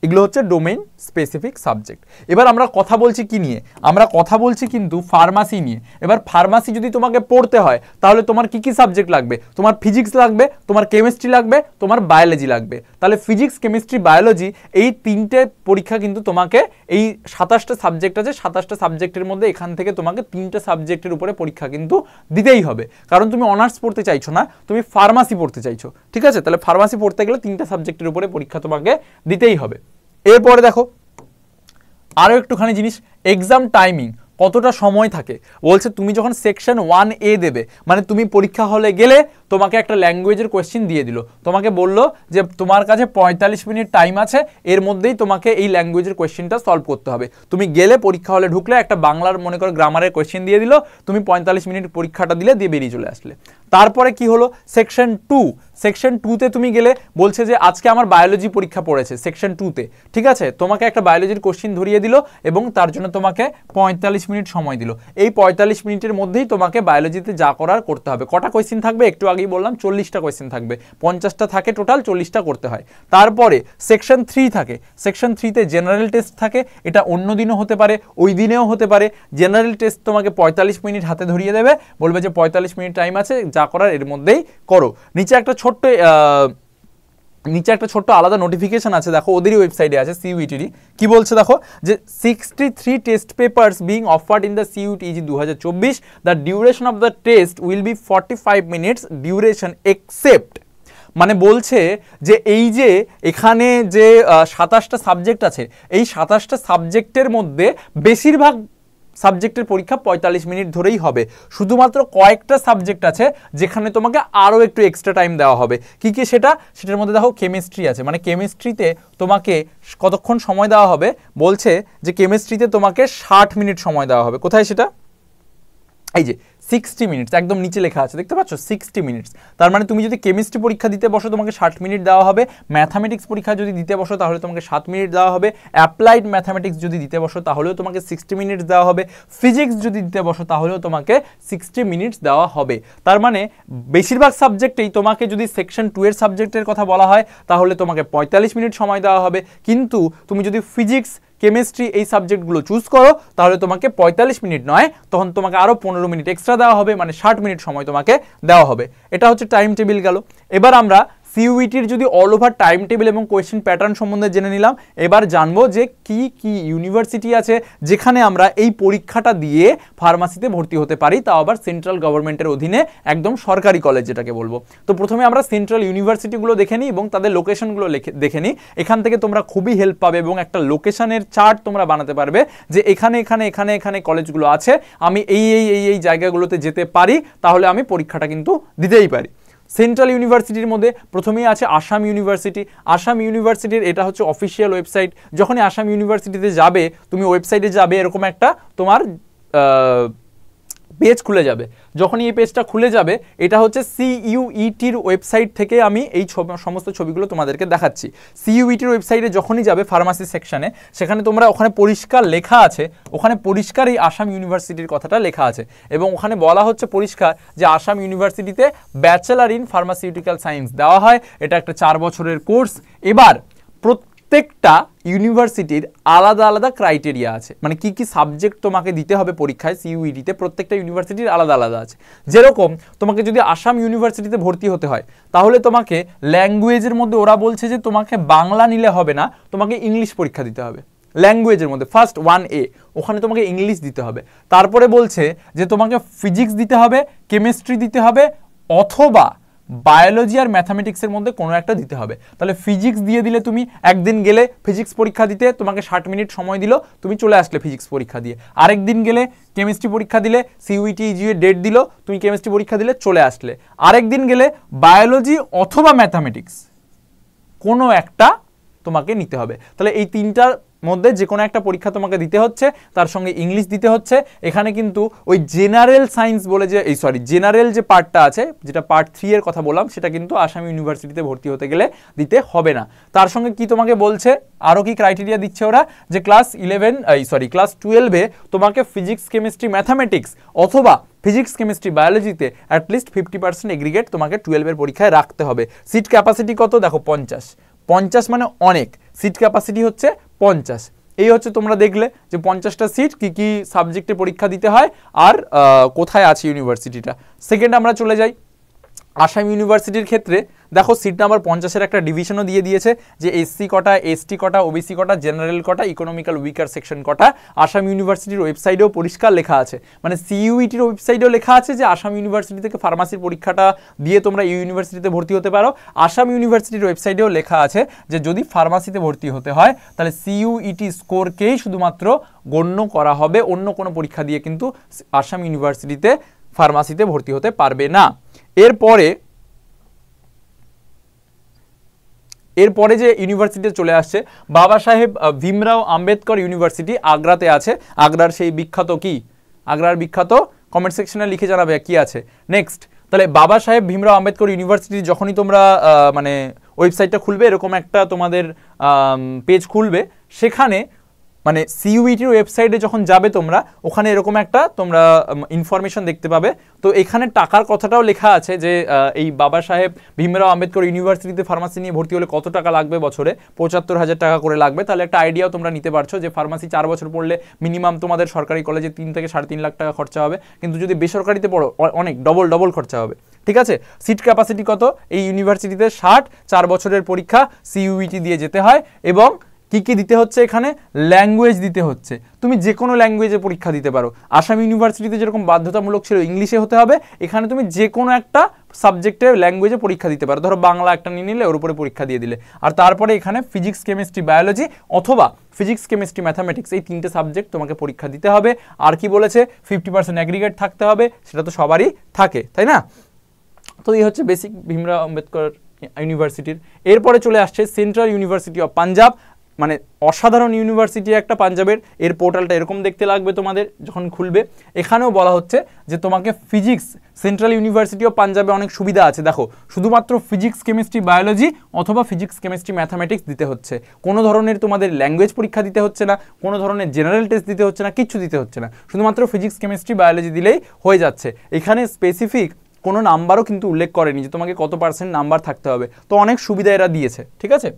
এগুলো হচ্ছে ডোমেইন স্পেসিফিক সাবজেক্ট। এবার আমরা কথা বলছি কি নিয়ে, আমরা কথা বলছি কিন্তু ফার্মাসি নিয়ে। এবার ফার্মাসি যদি তোমাকে পড়তে হয় তাহলে তোমার কি কি সাবজেক্ট লাগবে, তোমার ফিজিক্স লাগবে, তোমার কেমিস্ট্রি লাগবে, তোমার বায়োলজি লাগবে। তাহলে ফিজিক্স, কেমিস্ট্রি, বায়োলজি এই 3টে পরীক্ষা কিন্তু তোমাকে, এই 27টা সাবজেক্ট আছে, 27টা সাবজেক্টের মধ্যে এখান থেকে তোমাকে 3টে সাবজেক্টের উপরে পরীক্ষা কিন্তু দিতেই হবে। কারণ তুমি অনার্স পড়তে চাইছো না, তুমি ফার্মাসি পড়তে চাইছো। ঠিক আছে, তাহলে ফার্মাসি পড়তে গেলে 3টে সাবজেক্টের উপরে পরীক্ষা তোমাকে দিতেই হবে। এরপরে দেখো আরও একটুখানি জিনিস, এক্সাম টাইমিং কতটা সময় থাকে। বলছে তুমি যখন সেকশন 1A দেবে, মানে তুমি পরীক্ষা হলে গেলে তোমাকে একটা ল্যাঙ্গুয়েজের কোয়েশ্চেন দিয়ে দিল, তোমাকে বললো যে তোমার কাছে 45 মিনিট টাইম আছে, এর মধ্যেই তোমাকে এই ল্যাঙ্গুয়েজের কোয়েশ্চেনটা সলভ করতে হবে। তুমি গেলে পরীক্ষা হলে ঢুকলে একটা বাংলার মনে করো গ্রামারের কোয়েশ্চেন দিয়ে দিল, তুমি 45 মিনিট পরীক্ষাটা দিলে দিয়ে বেরিয়ে চলে আসলে। তারপরে কি হলো সেকশন 2, সেকশন 2তে তুমি গেলে বলছে যে আজকে আমার বায়োলজি পরীক্ষা পড়েছে সেকশন 2তে, ঠিক আছে, তোমাকে একটা বায়োলজির কোশ্চিন ধরিয়ে দিল এবং তার জন্য তোমাকে 45 মিনিট সময় দিল। এই 45 মিনিটের মধ্যেই তোমাকে বায়োলজিতে যা করার করতে হবে। কটা কোয়েশ্চেন থাকবে একটু আগেই বললাম, 40টা কোয়েশ্চেন থাকবে, 50টা থাকে টোটাল, 40টা করতে হয়। তারপরে সেকশন 3 থাকে, সেকশন 3তে জেনারেল টেস্ট থাকে, এটা অন্য দিনও হতে পারে ওই দিনেও হতে পারে। জেনারেল টেস্ট তোমাকে 45 মিনিট হাতে ধরিয়ে দেবে, বলবে যে 45 মিনিট টাইম আছে, যা করার এর মধ্যেই করো। নিচে একটা ছোট্ট আলাদা নোটিফিকেশন আছে, দেখো ওদেরই ওয়েবসাইটে আছে সিইউইটিরই, কি বলছে দেখো, যে 63 test papers being offered in the CUET 2024, the duration of the test will be 45 minutes duration except, মানে বলছে যে এই যে এখানে যে 27টা সাবজেক্ট আছে, এই 27টা সাবজেক্টের মধ্যে বেশিরভাগ সাবজেক্টের পরীক্ষা 45 মিনিট ধরেই হবে। শুধুমাত্র কয়েকটা সাবজেক্ট আছে যেখানে তোমাকে আরও একটু এক্সট্রা টাইম দেওয়া হবে। কি কি সেটার মধ্যে দেখো কেমিস্ট্রি আছে, মানে কেমিস্ট্রিতে তোমাকে কতক্ষণ সময় দেওয়া হবে, বলছে যে কেমিস্ট্রিতে তোমাকে 60 মিনিট সময় দেওয়া হবে। কোথায় সেটা, এই যে 60 মিনিটস একদম নিচে লেখা আছে, দেখতে পাচ্ছ 60 মিনিটস। তার মানে তুমি যদি কেমিস্ট্রি পরীক্ষা দিতে বসো তোমাকে 60 মিনিট দেওয়া হবে, ম্যাথামেটিক্স পরীক্ষা যদি দিতে বসো তাহলে তোমাকে 7 মিনিট দেওয়া হবে, অ্যাপ্লাইড ম্যাথামেটিক্স যদি দিতে বসো তাহলেও তোমাকে 60 মিনিটস দেওয়া হবে, ফিজিক্স যদি দিতে বসো তাহলেও তোমাকে 60 মিনিটস দেওয়া হবে। তার মানে বেশিরভাগ সাবজেক্টেই তোমাকে যদি সেকশন 2 এর সাবজেক্টের কথা বলা হয় তাহলে তোমাকে 45 মিনিট সময় দেওয়া হবে, কিন্তু তুমি যদি ফিজিক্স কেমিস্ট্রি এই সাবজেক্টগুলো চুজ করো তাহলে তোমাকে 45 মিনিট নয়, তখন তোমাকে আরও 15 মিনিট এক্সট্রা দেওয়া হবে, মানে 60 মিনিট সময় তোমাকে দেওয়া হবে। এটা হচ্ছে টাইম টেবিল গেল। এবার আমরা সিইউইটির যদি অল ওভার টাইম টেবিল এবং কোয়েশ্চেন প্যাটার্ন সম্বন্ধে জেনে নিলাম, এবার জানবো যে কি কি ইউনিভার্সিটি আছে যেখানে আমরা এই পরীক্ষাটা দিয়ে ফার্মাসিতে ভর্তি হতে পারি, তাও আবার সেন্ট্রাল গভর্নমেন্টের অধীনে, একদম সরকারি কলেজ যেটাকে বলবো। তো প্রথমে আমরা সেন্ট্রাল ইউনিভার্সিটিগুলো দেখে নিই এবং তাদের লোকেশনগুলো দেখে নিই। এখান থেকে তোমরা খুবই হেল্প পাবে এবং একটা লোকেশনের চার্ট তোমরা বানাতে পারবে যে এখানে এখানে এখানে এখানে কলেজগুলো আছে, আমি এই এই এই এই জায়গাগুলোতে যেতে পারি, তাহলে আমি পরীক্ষাটা কিন্তু দিতেই পারি। সেন্ট্রাল ইউনিভার্সিটির মধ্যে প্রথমেই আছে আসাম ইউনিভার্সিটি। আসাম ইউনিভার্সিটির এটা হচ্ছে অফিসিয়াল ওয়েবসাইট। যখনই আসাম ইউনিভার্সিটিতে যাবে, তুমি ওয়েবসাইটে যাবে, এরকম একটা তোমার পেজ খুলে যাবে। যখনই এই পেজটা খুলে যাবে, এটা হচ্ছে সিইউইটির ওয়েবসাইট থেকে আমি এই সমস্ত ছবিগুলো তোমাদেরকে দেখাচ্ছি। সিইউইটির ওয়েবসাইটে যখনই যাবে ফার্মাসি সেকশনে, সেখানে তোমরা ওখানে পরিষ্কার লেখা আছে, ওখানে পরিষ্কার এই আসাম ইউনিভার্সিটির কথাটা লেখা আছে এবং ওখানে বলা হচ্ছে পরিষ্কার যে আসাম ইউনিভার্সিটিতে ব্যাচেলার ইন ফার্মাসিউটিক্যাল সায়েন্স দেওয়া হয়। এটা একটা 4 বছরের কোর্স। এবার প্রত্যেকটা ইউনিভার্সিটির আলাদা আলাদা ক্রাইটেরিয়া আছে, মানে কি কি সাবজেক্ট তোমাকে দিতে হবে পরীক্ষায় সিইউইটিতে, প্রত্যেকটা ইউনিভার্সিটির আলাদা আলাদা আছে। যেরকম তোমাকে যদি আসাম ইউনিভার্সিটিতে ভর্তি হতে হয় তাহলে তোমাকে ল্যাঙ্গুয়েজের মধ্যে ওরা বলছে যে তোমাকে বাংলা নিলে হবে না, তোমাকে ইংলিশ পরীক্ষা দিতে হবে। ল্যাঙ্গুয়েজের মধ্যে ফার্স্ট 1A, ওখানে তোমাকে ইংলিশ দিতে হবে। তারপরে বলছে যে তোমাকে ফিজিক্স দিতে হবে, কেমিস্ট্রি দিতে হবে, অথবা বায়োলজি আর ম্যাথামেটিক্সের মধ্যে কোনো একটা দিতে হবে। তাহলে ফিজিক্স দিয়ে দিলে, তুমি একদিন গেলে ফিজিক্স পরীক্ষা দিতে, তোমাকে 60 মিনিট সময় দিল, তুমি চলে আসলে ফিজিক্স পরীক্ষা দিয়ে। আরেকদিন গেলে কেমিস্ট্রি পরীক্ষা দিলে, সিইউইটি ইজিএ ডেট দিল, তুমি কেমিস্ট্রি পরীক্ষা দিলে চলে আসলে। আরেকদিন গেলে বায়োলজি অথবা ম্যাথামেটিক্স কোনো একটা তোমাকে নিতে হবে। তাহলে এই তিনটার মধ্যে যে কোনো একটা পরীক্ষা তোমাকে দিতে হচ্ছে, তার সঙ্গে ইংলিশ দিতে হচ্ছে। এখানে কিন্তু ওই জেনারেল সায়েন্স বলে যে জেনারেল যে পার্টটা আছে, যেটা পার্ট 3 এর কথা বললাম, সেটা কিন্তু আসাম ইউনিভার্সিটিতে ভর্তি হতে গেলে দিতে হবে না। তার সঙ্গে কি তোমাকে বলছে, আরও কি ক্রাইটেরিয়া দিচ্ছে ওরা, যে ক্লাস 12-এ তোমাকে ফিজিক্স কেমিস্ট্রি ম্যাথামেটিক্স অথবা ফিজিক্স কেমিস্ট্রি বায়োলজিতে অ্যাটলিস্ট 50% এগ্রিগেট তোমাকে 12-এর পরীক্ষায় রাখতে হবে। সিট ক্যাপাসিটি কত দেখো, 50 মানে অনেক, সিট ক্যাপাসিটি হচ্ছে 50। এই হচ্ছে তোমরা দেখলে যে 50টা সিট, কি কি সাবজেক্টে পরীক্ষা দিতে হয় আর কোথায় আছে ইউনিভার্সিটিটা। সেকেন্ড আমরা চলে যাই আসাম ইউনিভার্সিটির ক্ষেত্রে। দেখো সিট নাম্বার 50-এর একটা ডিভিশনও দিয়ে দিয়েছে যে এসসি কটা, এসটি কটা, ওবিসি কটা, জেনারেল কটা, ইকোনমিক্যাল উইকার সেকশন কটা। আসাম ইউনিভার্সিটির ওয়েবসাইটেও পরিষ্কার লেখা আছে, মানে সিইউইটির ওয়েবসাইটেও লেখা আছে যে আসাম ইউনিভার্সিটি থেকে ফার্মাসির পরীক্ষাটা দিয়ে তোমরা এই ইউনিভার্সিটিতে ভর্তি হতে পারো। আসাম ইউনিভার্সিটির ওয়েবসাইটেও লেখা আছে যে যদি ফার্মাসিতে ভর্তি হতে হয় তাহলে সিইউইটি স্কোরকেই শুধুমাত্র গণ্য করা হবে, অন্য কোনো পরীক্ষা দিয়ে কিন্তু আসাম ইউনিভার্সিটিতে ফার্মাসিতে ভর্তি হতে পারবে না। এরপরে যে ইউনিভার্সিটি চলে আসছে, বাবা সাহেব ভীমরাও আম্বেদকর ইউনিভার্সিটি, আগ্রাতে আছে। আগ্রার সেই বিখ্যাত কি, আগ্রার বিখ্যাত কমেন্ট সেকশনে লিখে জানাবে কি আছে। নেক্সট তাহলে বাবা সাহেব ভীমরাও আম্বেদকর ইউনিভার্সিটি যখনই তোমরা মানে ওয়েবসাইটটা খুলবে, এরকম একটা তোমাদের পেজ খুলবে, সেখানে মানে সিইউইটির ওয়েবসাইটে যখন যাবে তোমরা, ওখানে এরকম একটা তোমরা ইনফরমেশন দেখতে পাবে। তো এখানে টাকার কথাটাও লেখা আছে যে এই বাবা সাহেব ভীমরাও আম্বেদকর ইউনিভার্সিটিতে ফার্মাসি নিয়ে ভর্তি হলে কত টাকা লাগবে, বছরে ৭৫,০০০ টাকা করে লাগবে। তাহলে একটা আইডিয়াও তোমরা নিতে পারছো যে ফার্মাসি 4 বছর পড়লে মিনিমাম তোমাদের সরকারি কলেজে 3 থেকে 3.5 লাখ টাকা খরচা হবে, কিন্তু যদি বেসরকারিতে পড়ো অনেক ডবল খরচা হবে। ঠিক আছে, সিট ক্যাপাসিটি কত? এই ইউনিভার্সিটিতে 60, 4 বছরের পরীক্ষা সিইউইটি দিয়ে যেতে হয়, এবং কি কি দিতে হচ্ছে এখানে? ল্যাঙ্গুয়েজ দিতে হচ্ছে। তুমি যে কোনো ল্যাঙ্গুয়েজে পরীক্ষা দিতে পারো। আসাম ইউনিভার্সিটিতে যেরকম বাধ্যতামূলক ছিল ইংলিশে হতে হবে, এখানে তুমি যে কোনো একটা সাবজেক্টে ল্যাঙ্গুয়েজে পরীক্ষা দিতে পারো। ধরো বাংলা একটা নিয়ে নিলে, ওর উপরে পরীক্ষা দিয়ে দিলে। আর তারপরে এখানে ফিজিক্স, কেমিস্ট্রি, বায়োলজি অথবা ফিজিক্স, কেমিস্ট্রি, ম্যাথামেটিক্স, এই 3টে সাবজেক্ট তোমাকে পরীক্ষা দিতে হবে। আর কি বলেছে? 50% অ্যাগ্রিগেট থাকতে হবে। সেটা তো সবারই থাকে, তাই না? তো এই হচ্ছে বেসিক ভীমরাও আম্বেদকর ইউনিভার্সিটির। এরপরে চলে আসছে সেন্ট্রাল ইউনিভার্সিটি অফ পাঞ্জাব, মানে অসাধারণ ইউনিভার্সিটি একটা পাঞ্জাবের। এর পোর্টালটা এরকম দেখতে লাগবে তোমাদের যখন খুলবে। এখানেও বলা হচ্ছে যে তোমাকে ফিজিক্স, সেন্ট্রাল ইউনিভার্সিটি অফ পাঞ্জাবে অনেক সুবিধা আছে। দেখো, শুধুমাত্র ফিজিক্স, কেমিস্ট্রি, বায়োলজি অথবা ফিজিক্স, কেমিস্ট্রি, ম্যাথামেটিক্স দিতে হচ্ছে। কোনো ধরনের তোমাদের ল্যাঙ্গুয়েজ পরীক্ষা দিতে হচ্ছে না, কোনো ধরনের জেনারেল টেস্ট দিতে হচ্ছে না, কিচ্ছু দিতে হচ্ছে না। শুধুমাত্র ফিজিক্স, কেমিস্ট্রি, বায়োলজি দিলেই হয়ে যাচ্ছে। এখানে স্পেসিফিক কোনো নাম্বারও কিন্তু উল্লেখ করেনি যে তোমাকে কত % নাম্বার থাকতে হবে। তো অনেক সুবিধা এরা দিয়েছে, ঠিক আছে।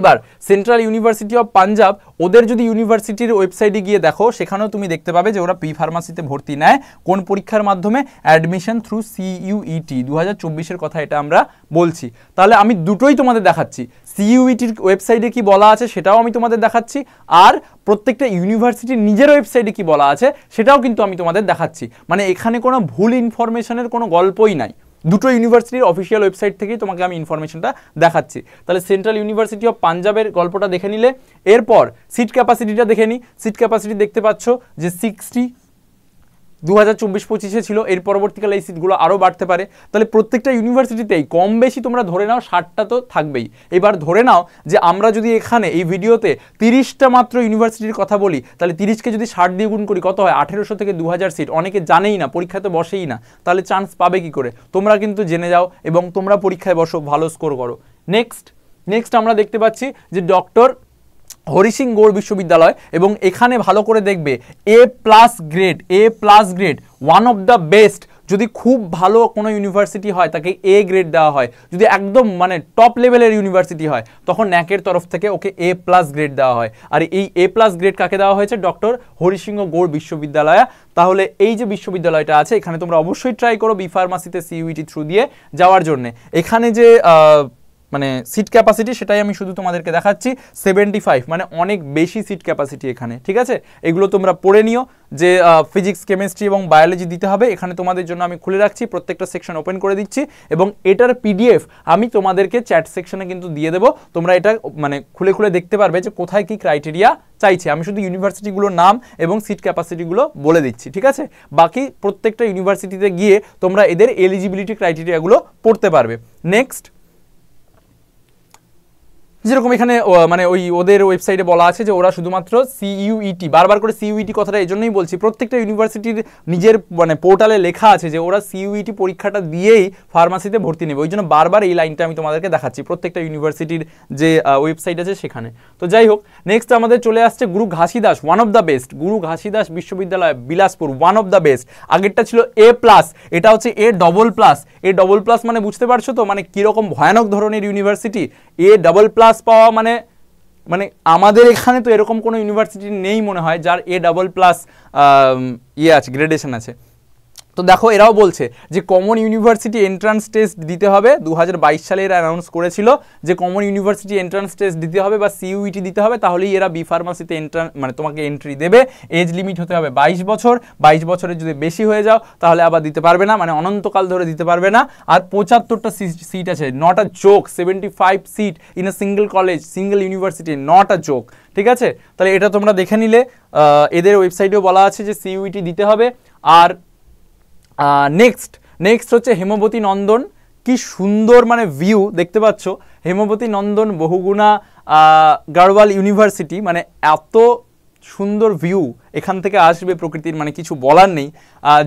এবার সেন্ট্রাল ইউনিভার্সিটি অফ পাঞ্জাব, ওদের যদি ইউনিভার্সিটির ওয়েবসাইটে গিয়ে দেখো, সেখানেও তুমি দেখতে পাবে যে ওরা ফার্মাসিতে ভর্তি নেয় কোন পরীক্ষার মাধ্যমে? অ্যাডমিশন থ্রু সিইউইটি 2024-এর কথা এটা আমরা বলছি। তাহলে আমি দুটোই তোমাদের দেখাচ্ছি, সিইউইটির ওয়েবসাইটে কি বলা আছে সেটাও আমি তোমাদের দেখাচ্ছি, আর প্রত্যেকটা ইউনিভার্সিটির নিজের ওয়েবসাইটে কি বলা আছে সেটাও কিন্তু আমি তোমাদের দেখাচ্ছি। মানে এখানে কোনো ভুল ইনফরমেশনের কোনো গল্পই নাই। দুটো ইউনিভার্সিটির অফিসিয়াল ওয়েবসাইট থেকেই তোমাকে আমি ইনফরমেশনটা দেখাচ্ছি। তাহলে সেন্ট্রাল ইউনিভার্সিটি অফ পাঞ্জাবের গল্পটা দেখে নিলে। এরপর সিট ক্যাপাসিটিটা দেখে নিই। সিট ক্যাপাসিটি দেখতে পাচ্ছ যে 60 2024-25-এ ছিল। এর পরবর্তীকালে এই সিটগুলো আরও বাড়তে পারে। তাহলে প্রত্যেকটা ইউনিভার্সিটিতেই কম বেশি তোমরা ধরে নাও 60টা তো থাকবেই। এবার ধরে নাও যে আমরা যদি এখানে এই ভিডিওতে 30টা মাত্র ইউনিভার্সিটির কথা বলি, তাহলে 30কে যদি 60 দিয়ে গুণ করি কত হয়? 1800 থেকে 2000 সিট। অনেকে জানেই না, পরীক্ষাতে বসেই না, তাহলে চান্স পাবে কি করে? তোমরা কিন্তু জেনে যাও এবং তোমরা পরীক্ষায় বসো, ভালো স্কোর করো। নেক্সট আমরা দেখতে পাচ্ছি যে ডক্টর হরি সিং গৌড় বিশ্ববিদ্যালয়, এবং এখানে ভালো করে দেখবে A+ grade, one of the best. যদি খুব ভালো কোনো ইউনিভার্সিটি হয় তাকে A গ্রেড দেওয়া হয়। যদি একদম মানে টপ লেভেলের ইউনিভার্সিটি হয় তখন ন্যাকের তরফ থেকে ওকে A+ গ্রেড দেওয়া হয়। আর এই A+ গ্রেড কাকে দেওয়া হয়েছে? ডক্টর হরি সিং গৌড় বিশ্ববিদ্যালয়। তাহলে এই যে বিশ্ববিদ্যালয়টা আছে, এখানে তোমরা অবশ্যই ট্রাই করো বি ফার্মাসিতে সিইউইটি থ্রু দিয়ে যাওয়ার জন্য। এখানে যে মানে সিট ক্যাপাসিটি সেটাই আমি শুধু তোমাদেরকে দেখাচ্ছি, 75, মানে অনেক বেশি সিট ক্যাপাসিটি এখানে, ঠিক আছে। এগুলো তোমরা পড়ে নিও যে ফিজিক্স, কেমিস্ট্রি এবং বায়োলজি দিতে হবে। এখানে তোমাদের জন্য আমি খুলে রাখছি, প্রত্যেকটা সেকশন ওপেন করে দিচ্ছি, এবং এটার PDF আমি তোমাদেরকে চ্যাট সেকশনে কিন্তু দিয়ে দেবো। তোমরা এটা মানে খুলে দেখতে পারবে যে কোথায় কি ক্রাইটেরিয়া চাইছে। আমি শুধু ইউনিভার্সিটিগুলোর নাম এবং সিট ক্যাপাসিটিগুলো বলে দিচ্ছি, ঠিক আছে। বাকি প্রত্যেকটা ইউনিভার্সিটিতে গিয়ে তোমরা এদের এলিজিবিলিটি ক্রাইটেরিয়াগুলো পড়তে পারবে। নেক্সট, যেরকম এখানে মানে ওই ওদের ওয়েবসাইটে বলা আছে যে ওরা শুধুমাত্র সিইউইটি, বারবার করে সিইউইটি কথাটা এই জন্যই বলছি, প্রত্যেকটা ইউনিভার্সিটির নিজের মানে পোর্টালে লেখা আছে যে ওরা সিইউইটি পরীক্ষাটা দিয়েই ফার্মাসিতে ভর্তি নেবে। ওই জন্য বারবার এই লাইনটা আমি তোমাদেরকে দেখাচ্ছি প্রত্যেকটা ইউনিভার্সিটির যে ওয়েবসাইট আছে সেখানে। তো যাই হোক, নেক্সট আমাদের চলে আসছে গুরু Ghasidas, one of the best. গুরু ঘাসিদাস বিশ্ববিদ্যালয়, Bilaspur, one of the best. আগেরটা ছিল A+, এটা হচ্ছে A+, মানে বুঝতে পারছো তো মানে কীরকম ভয়ানক ধরনের ইউনিভার্সিটি। A++ পাওয়া মানে আমাদের এখানে তো এরকম কোনো ইউনিভার্সিটি নেই মনে হয় যার A++ আছে, গ্রেডেশন আছে। তো দেখো, এরাও বলছে যে কমন ইউনিভার্সিটি এন্ট্রান্স টেস্ট দিতে হবে। 2022 সালে এরা অ্যানাউন্স করেছিল যে কমন ইউনিভার্সিটি এন্ট্রান্স টেস্ট দিতে হবে বা সিইউইটি দিতে হবে, তাহলেই এরা বি ফার্মাসিতে মানে তোমাকে এন্ট্রি দেবে। এজ লিমিট হতে হবে 22 বছর। 22 বছরের যদি বেশি হয়ে যাও তাহলে আবার দিতে পারবে না, মানে অনন্তকাল ধরে দিতে পারবে না। আর 75টা সিট আছে, not a joke. 75 seat in a single college, single university, not a joke, ঠিক আছে। তাহলে এটা তোমরা দেখে নিলে। এদের ওয়েবসাইটেও বলা আছে যে সিইউইটি দিতে হবে। আর নেক্সট হচ্ছে হেমবতী নন্দন। কি সুন্দর মানে ভিউ দেখতে পাচ্ছ, হেমবতী নন্দন বহুগুণা গাড়ওয়াল ইউনিভার্সিটি, মানে এত সুন্দর ভিউ এখান থেকে আসবে প্রকৃতির, মানে কিছু বলার নেই।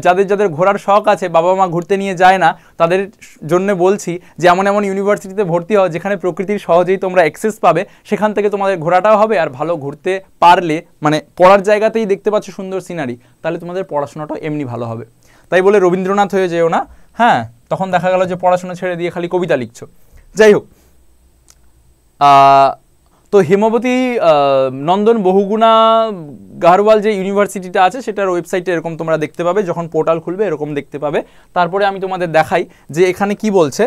যাদের যাদের ঘোরার শখ আছে, বাবা মা ঘুরতে নিয়ে যায় না, তাদের জন্য বলছি যে এমন এমন ইউনিভার্সিটিতে ভর্তি হও যেখানে প্রকৃতির সহজেই তোমরা অ্যাক্সেস পাবে, সেখান থেকে তোমাদের ঘোরাটাও হবে, আর ভালো ঘুরতে পারলে মানে পড়ার জায়গাতেই দেখতে পাচ্ছ সুন্দর সিনারি, তাহলে তোমাদের পড়াশোনাটাও এমনি ভালো হবে। তাই বলে রবীন্দ্রনাথ হয়ে যেও না, হ্যাঁ, তখন দেখা গেল যে পড়াশোনা ছেড়ে দিয়ে খালি কবিতা লিখছো। যাই হোক, তো হেমবতী নন্দন বহুগুণা গারওয়াল যে ইউনিভার্সিটিটা আছে সেটার ওয়েবসাইটে এরকম তোমরা দেখতে পাবে, যখন পোর্টাল খুলবে এরকম দেখতে পাবে। তারপরে আমি তোমাদের দেখাই যে এখানে কি বলছে।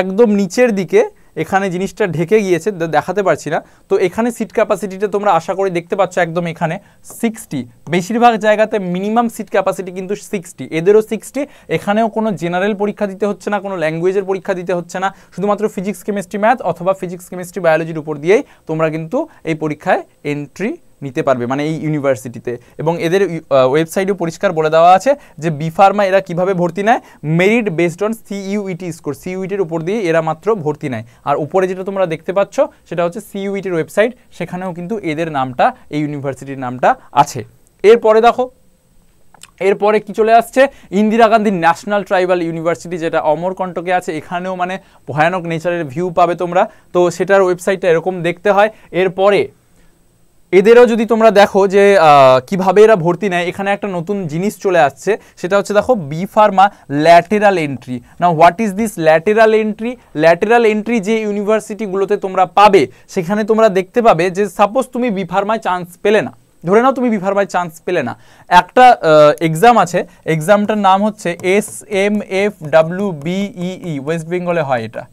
একদম নিচের দিকে এখানে জিনিসটা ঢেকে গিয়েছে, দেখাতে পারছি না। তো এখানে সিট ক্যাপাসিটিটা তোমরা আশা করি দেখতে পাচ্ছ, একদম এখানে 60, বেশিরভাগ জায়গাতে মিনিমাম সিট ক্যাপাসিটি কিন্তু 60, এদেরও 60। এখানেও কোনো জেনারেল পরীক্ষা দিতে হচ্ছে না, কোনো ল্যাঙ্গুয়েজের পরীক্ষা দিতে হচ্ছে না, শুধুমাত্র ফিজিক্স কেমিস্ট্রি ম্যাথ অথবা ফিজিক্স কেমিস্ট্রি বায়োলজির উপর দিয়েই তোমরা কিন্তু এই পরীক্ষায় এন্ট্রি নিতে পারবে, মানে এই ইউনিভার্সিটিতে। এবং এদের ওয়েবসাইটেও পরিষ্কার বলে দেওয়া আছে যে বি ফার্মা এরা কিভাবে ভর্তি নেয়, merit based on CUET score, সিইউইটির উপর দিয়ে এরা মাত্র ভর্তি নেয়। আর উপরে যেটা তোমরা দেখতে পাচ্ছ সেটা হচ্ছে সিইউইটির ওয়েবসাইট, সেখানেও কিন্তু এদের নামটা, এই ইউনিভার্সিটির নামটা আছে। এরপরে দেখো, এরপরে কি চলে আসছে, Indira Gandhi national tribal university, যেটা অমরকণ্টকে আছে। এখানেও মানে ভয়ানক নেচারের ভিউ পাবে তোমরা, তো সেটার ওয়েবসাইটটা এরকম দেখতে হয়। এরপরে এদেরও যদি তোমরা দেখো যে কিভাবে এরা ভর্তি নেয়, এখানে একটা নতুন জিনিস চলে আসছে, সেটা হচ্ছে দেখো বি ফার্মা ল্যাটেরাল এন্ট্রি। না, what is this lateral entry? Lateral entry যে ইউনিভার্সিটিগুলোতে তোমরা পাবে, সেখানে তোমরা দেখতে পাবে যে সাপোজ তুমি বি ফার্মায় চান্স পেলে না, ধরে নাও তুমি বি ফার্মায় চান্স পেলে না, একটা এক্সাম আছে, এক্সামটার নাম হচ্ছে SMFWBEE, ওয়েস্ট বেঙ্গলে হয় এটা,